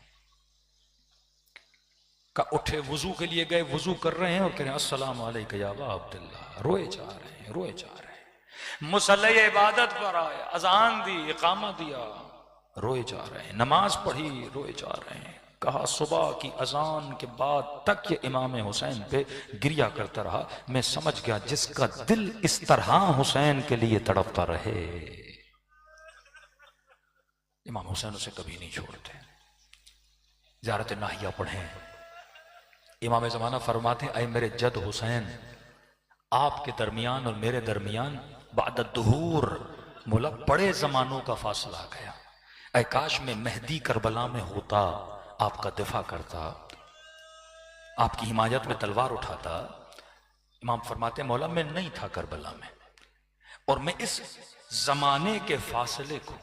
का उठे वुजू के लिए गए, वुजू कर रहे हैं और कह रहे हैं अस्सलामु अलैका या अबा अब्दुल्लाह। रोए जा रहे हैं। मुसल्ले इबादत पर आए, अजान दी, इकामा दिया, रोए जा रहे हैं। नमाज पढ़ी, रोए जा रहे हैं। कहा सुबह की अजान के बाद तक ये इमाम हुसैन पे गिरिया करता रहा। मैं समझ गया जिसका दिल इस तरह हुसैन के लिए तड़पता रहे, इमाम हुसैन उसे कभी नहीं छोड़ते। ज़ियारत नाहिया पढ़ें। इमाम ज़माना फरमाते हैं ऐ मेरे जद हुसैन, आपके दरमियान और मेरे दरमियान बाद दुहूर मोला बड़े जमानों का फासला आ गया। ऐ काश में मेहदी करबला में होता, आपका दिफा करता, आपकी हिमायत में तलवार उठाता। इमाम फरमाते मौला मैं नहीं था करबला में, और मैं इस जमाने के फासले को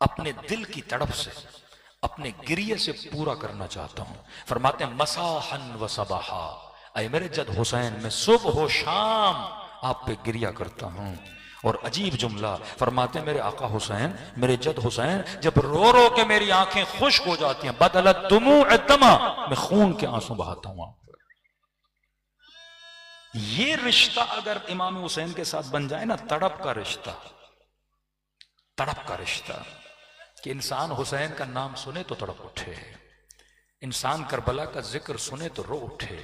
अपने दिल की तड़प से, अपने गिरिये से पूरा करना चाहता हूं। फरमाते मसाहन व सबाहा, ऐ मेरे जद हुसैन मैं सुबह हो शाम आप पे गिरिया करता हूं। और अजीब जुमला फरमाते मेरे आका हुसैन, मेरे जद हुसैन जब रो रो के मेरी आंखें खुश्क हो जाती हैं, बदलत दुमूअ दमा, मैं खून के आंसू बहाता हूं आप पर। ये रिश्ता अगर इमाम हुसैन के साथ बन जाए ना, तड़प का रिश्ता, कि इंसान हुसैन का नाम सुने तो तड़प उठे, इंसान करबला का जिक्र सुने तो रो उठे।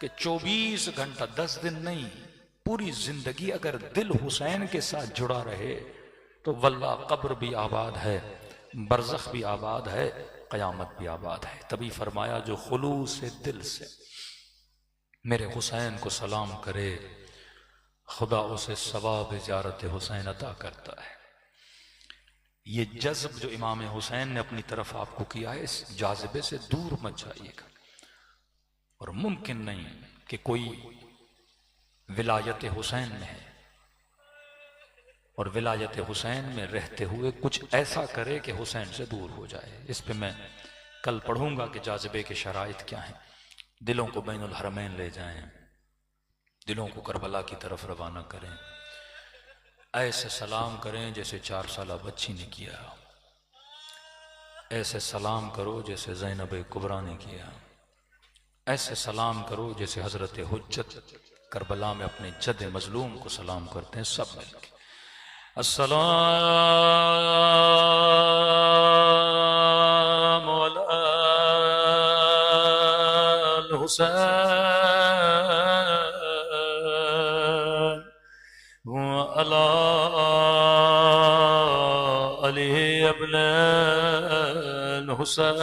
कि 24 घंटा 10 दिन नहीं, पूरी जिंदगी अगर दिल हुसैन के साथ जुड़ा रहे तो वल्लाह कब्र भी आबाद है, बरज़ख भी आबाद है, क़यामत भी आबाद है। तभी फरमाया जो खुलूस दिल से मेरे हुसैन को सलाम करे, खुदा उसे सवाब ज़ियारत हुसैन अता करता है। ये जज्ब जो इमाम हुसैन ने अपनी तरफ आपको किया है, इस जाज़बे से दूर मत जाइएगा। और मुमकिन नहीं कि कोई विलायत हुसैन में है और विलायत हुसैन में रहते हुए कुछ ऐसा करे कि हुसैन से दूर हो जाए। इस पे मैं कल पढ़ूंगा कि जाज़बे के शराइत क्या हैं। दिलों को बैनुल हरमैन ले जाएं, दिलों को करबला की तरफ रवाना करें, ऐसे सलाम करें जैसे 4 साला बच्ची ने किया, ऐसे सलाम करो जैसे ज़ैनब कुबरा ने किया, ऐसे सलाम करो जैसे हजरत हुज्जत करबला में अपने जद मजलूम को सलाम करते हैं सब मिलके। अस्सलामु अलल हुसैन व अला अली इब्न हुसैन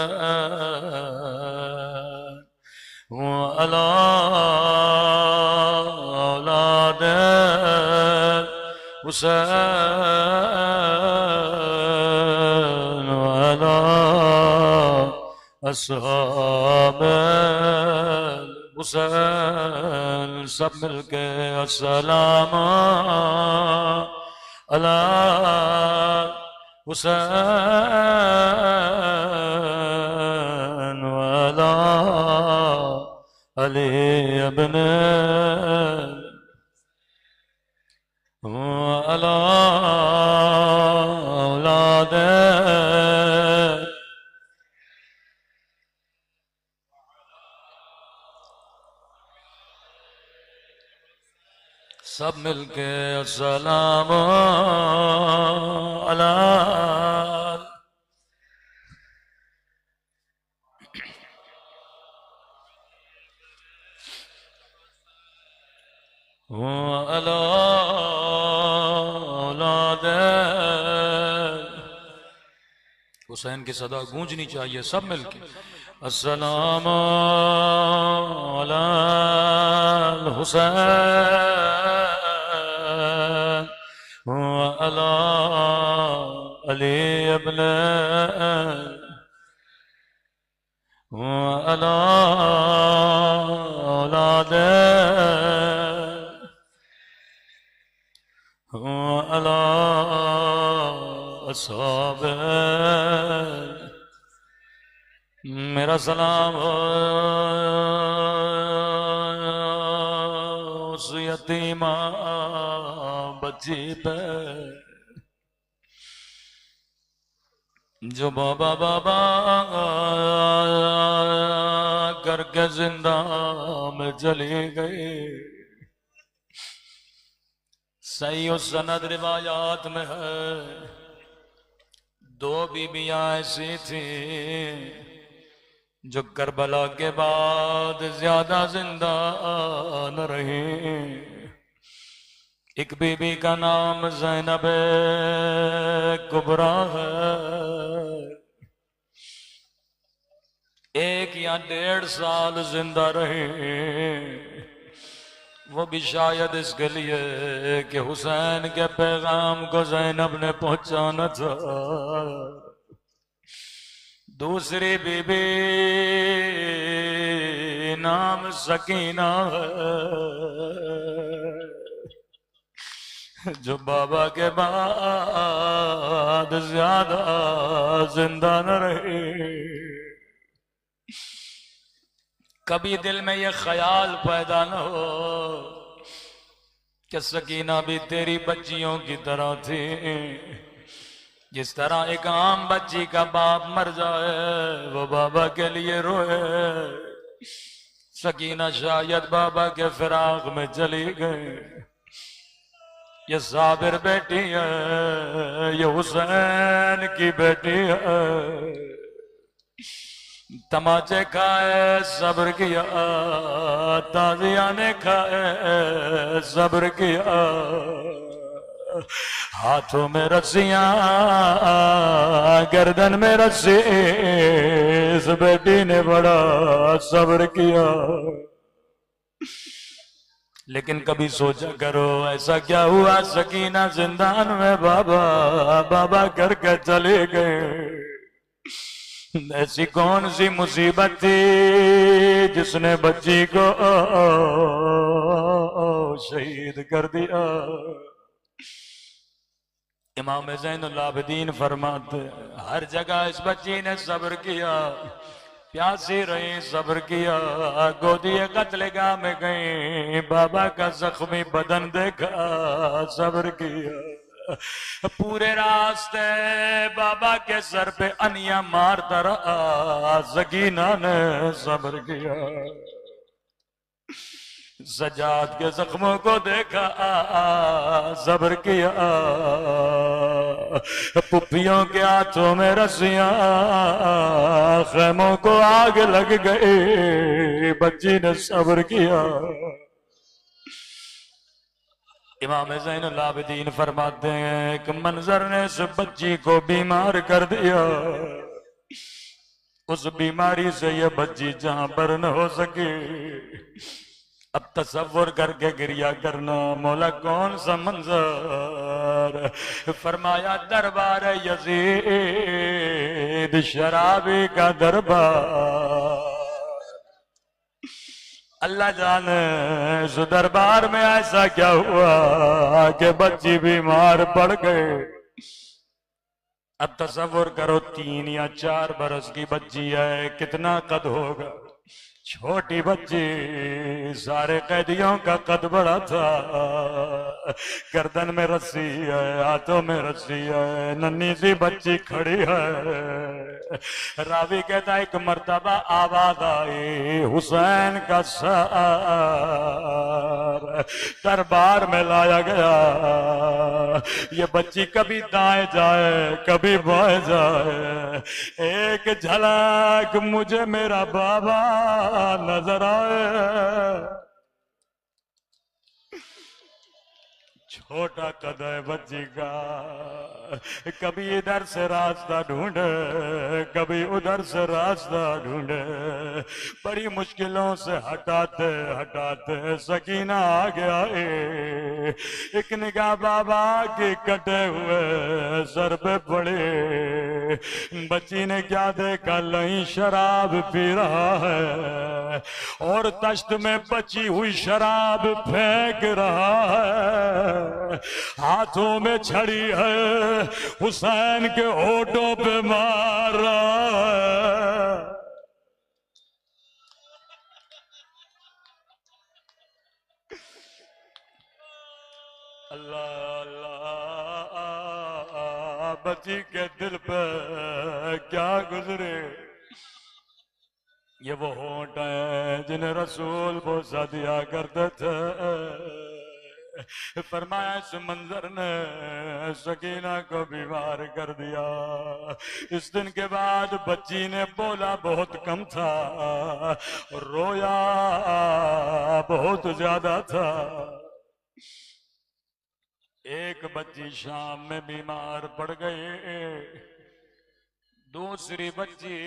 व अला हुसैन वाला अस्हाब हुसैन। सब मिलके अस्सलाम अला हुसैन वाला अली इब्न अला औलाद। सब मिलके अस्सलाम अला अला औलाद हुसैन की सदा गूंजनी चाहिए सब मिलके। अस्सलामु अलल हुसैन व अला अली इब्न व अला औलाद व अला अस्हाब। मेरा सलाम हो उस यतीमा बच्ची पे जो बाबा बाबा करके जिंदा में चली गई। सही उस सनद रिवायात में है, दो बीबियां ऐसी थी जो करबला के बाद ज्यादा जिंदा न रही। एक बीबी का नाम ज़ैनब कुबरा है, एक या 1.5 साल जिंदा रही। वो भी शायद इसके लिए कि हुसैन के पैगाम को ज़ैनब ने पहुंचाना था। दूसरी बीबी नाम सकीना है, जो बाबा के बाद ज्यादा जिंदा न रही। कभी दिल में ये ख्याल पैदा न हो कि सकीना भी तेरी बच्चियों की तरह थी। जिस तरह एक आम बच्ची का बाप मर जाए वो बाबा के लिए रोए, सकीना शायद बाबा के फिराक में चली गई। ये साबिर बेटी है, ये हुसैन की बेटी है। तमाचे खाए सब्र किया, ताजिया ने खाए सब्र किया। हाथों में रस्सियां, गर्दन में रस्सी, इस बेटी ने बड़ा सब्र किया। लेकिन कभी सोचा करो ऐसा क्या हुआ सकीना जिंदान में बाबा बाबा करके चले गए। ऐसी कौन सी मुसीबत थी जिसने बच्ची को शहीद कर दिया। इमाम ज़ैनुल आबिदीन फरमाते हर जगह इस बच्ची ने सब्र किया, प्यासी रही सब्र किया। गोदिए कत्लेगाह में गई, बाबा का जख्मी बदन देखा, सब्र किया। पूरे रास्ते बाबा के सर पे अनिया मारता रहा, सकीना ने सब्र किया। सजाद के जख्मों को देखा, सब्र किया। पुप्पियों के हाथों में रस्सियां, खैमों को आग लग गई, बच्ची ने सब्र किया। इमाम ज़ैनुल आबिदीन फरमाते हैं एक मंजर ने इस बच्ची को बीमार कर दिया। उस बीमारी से ये बच्ची जहां पर न हो सके। अब तसव्वुर करके गिरिया करना, मौला कौन सा मंजर। फरमाया दरबार यजीद शराबी का दरबार। अल्लाह जाने इस दरबार में ऐसा क्या हुआ कि बच्ची बीमार पड़ गए। अब तसव्वुर करो 3 या 4 बरस की बच्ची है, कितना कद होगा। छोटी बच्ची, सारे कैदियों का कद बड़ा था। गर्दन में रस्सी है, हाथों में रस्सी है, नन्ही सी बच्ची खड़ी है। रावी कहता एक मर्तबा आवाज आई हुसैन का सर दरबार में लाया गया। ये बच्ची कभी दाएं जाए कभी बाएं जाए, एक झलक मुझे मेरा बाबा नजर आए। छोटा कद है बच्ची का, कभी इधर से रास्ता ढूंढे, कभी उधर से रास्ता ढूंढे, बड़ी मुश्किलों से हटाते हटाते सकीना आ गया। एक निगाह बाबा के कटे हुए सर पे पड़े। बच्ची ने क्या देखा, लई शराब पी रहा है और तश्त में बची हुई शराब फेंक रहा है, हाथों में छड़ी है, हुसैन के होठों पे मार रहा है। अल्लाह अल्लाह, बच्ची के दिल पे क्या गुजरे। ये वो होंठ है जिन्हें रसूल बोसा दिया करते थे। फरमाया इस मंजर ने सकीना को बीमार कर दिया। इस दिन के बाद बच्ची ने बोला बहुत कम था, रोया बहुत ज्यादा था। एक बच्ची शाम में बीमार पड़ गई, दूसरी बच्ची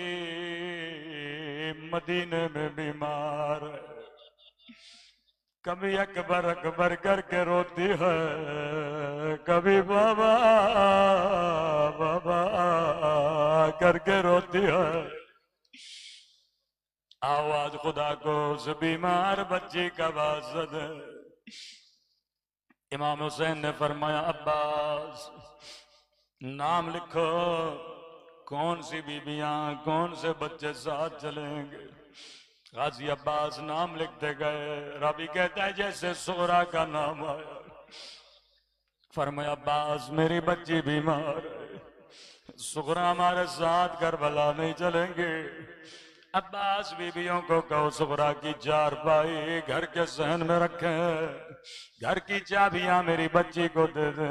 मदीने में बीमार। कभी अकबर अकबर करके रोती है, कभी बाबा बाबा करके रोती है। आवाज खुदा को उस बीमार बच्ची का वासद है। इमाम हुसैन ने फरमाया, अब्बास नाम लिखो, कौन सी बीबियां कौन से बच्चे साथ चलेंगे। गाजी अब्बास नाम लिखते गए। रावी कहता है जैसे सोरा का नाम आया, फरमाया अब्बास मेरी बच्ची बीमार है, सुगरा हमारे साथ करबला नहीं चलेंगे। अब्बास बीबियों को कहो सुगरा की चारपाई घर के सहन में रखें, घर की चाबियां मेरी बच्ची को दे दे।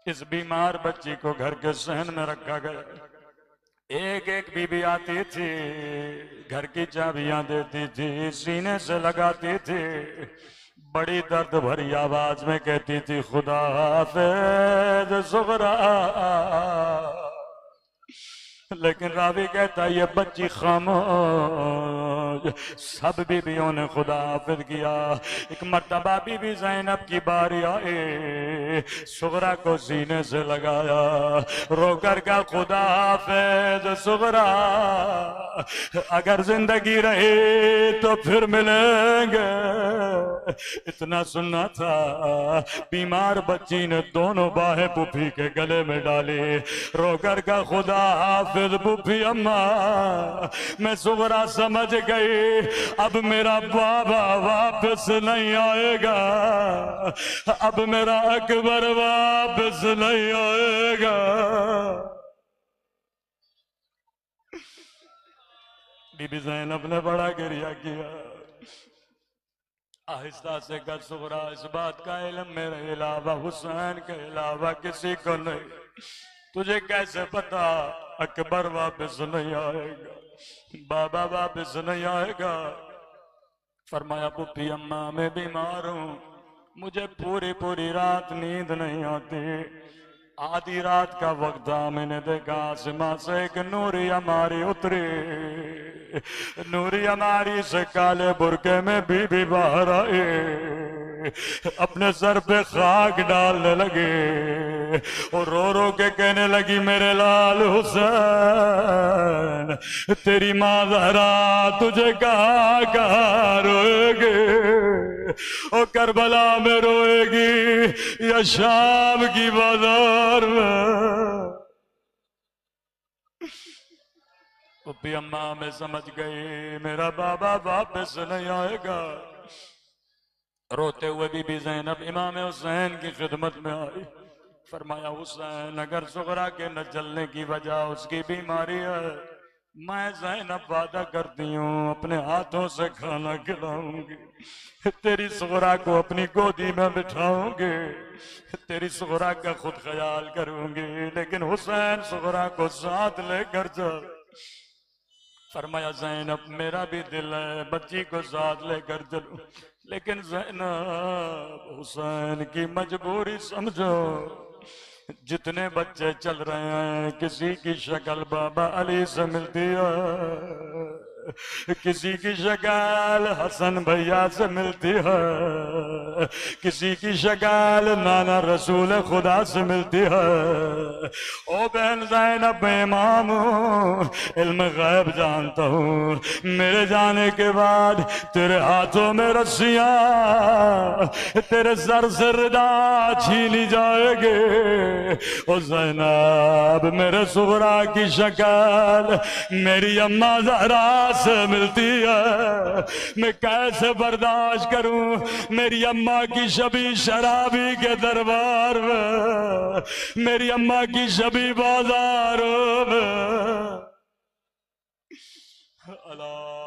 इस बीमार बच्ची को घर के सहन में रखा गया। एक एक बीबी आती थी, घर की चाबियां देती थी, सीने से लगाती थी, बड़ी दर्द भरी आवाज में कहती थी खुदा हाफिज सुगरा। लेकिन रावी कहता है ये बच्ची खामोश। सब बीबियों ने खुदा हाफिज किया। एक मर्तबा बीबी ज़ैनब की बारी आई, सुगरा को सीने से लगाया, रोकर का खुदा हाफिज सुगरा, अगर जिंदगी रही तो फिर मिलेंगे। इतना सुनना था। बीमार बच्ची ने दोनों बाहें पुफी के गले में डाली, रोकर का खुदा हाफिज पुफी अम्मा मैं सुगरा समझ गई, अब मेरा बाबा वापस नहीं आएगा, अब मेरा अकबर वापस नहीं आएगा। बीबी ज़ैनब ने बड़ा गिरिया किया। आहिस्ता से कर सुगरा, इस बात का इल्म मेरे अलावा हुसैन के अलावा किसी को नहीं, तुझे कैसे पता अकबर वापस नहीं आएगा, बाबा वापस नहीं आएगा। फरमाया पुप्पी अम्मा मैं बीमार हूं, मुझे पूरी पूरी रात नींद नहीं आती। आधी रात का वक्त था, मैंने देखा आसमां से एक नूरी हमारी उतरी, नूरी हमारी से काले बुरके में बीबी बाहर आए, अपने सर पे खाक डालने लगे और रो रो के कहने लगी मेरे लाल हुसैन, तेरी माँ ज़हरा तुझे कहाँ कहाँ रोएगी, ओ करबला में रोएगी या शाम की बाजार में। पुप्पी अम्मा मैं समझ गई मेरा बाबा वापस नहीं आएगा। रोते हुए बीबी ज़ैनब इमाम हुसैन की खिदमत में आई। फरमाया हुसैन अगर सुगरा के न चलने की वजह उसकी बीमारी है, मैं ज़ैनब वादा करती हूँ अपने हाथों से खाना खिलाऊंगी, तेरी सुगरा को अपनी गोदी में बिठाऊंगी, तेरी सुगरा का खुद ख्याल करूंगी, लेकिन हुसैन सुगरा को साथ लेकर चल। फरमाया ज़ैनब मेरा भी दिल है बच्ची को साथ लेकर चलूं, लेकिन ज़ैनब हुसैन की मजबूरी समझो। जितने बच्चे चल रहे हैं किसी की शक्ल बाबा अली से मिलती है, किसी की शक्ल हसन भैया से मिलती है, किसी की शक्ल नाना रसूल खुदा से मिलती है। ओ बहन ज़ैनब इमाम इल्म गैब जानता हूँ, मेरे जाने के बाद तेरे हाथों में रस्सियां तेरे सर से रिदा छीनी जाएगी। ओ ज़ैनब मेरे सुगरा की शक्ल मेरी अम्मा ज़हरा से मिलती है, मैं कैसे बर्दाश्त करूं मेरी अम्मा की शबी शराबी के दरबार में, मेरी अम्मा की शबी बाजारों में। अल्लाह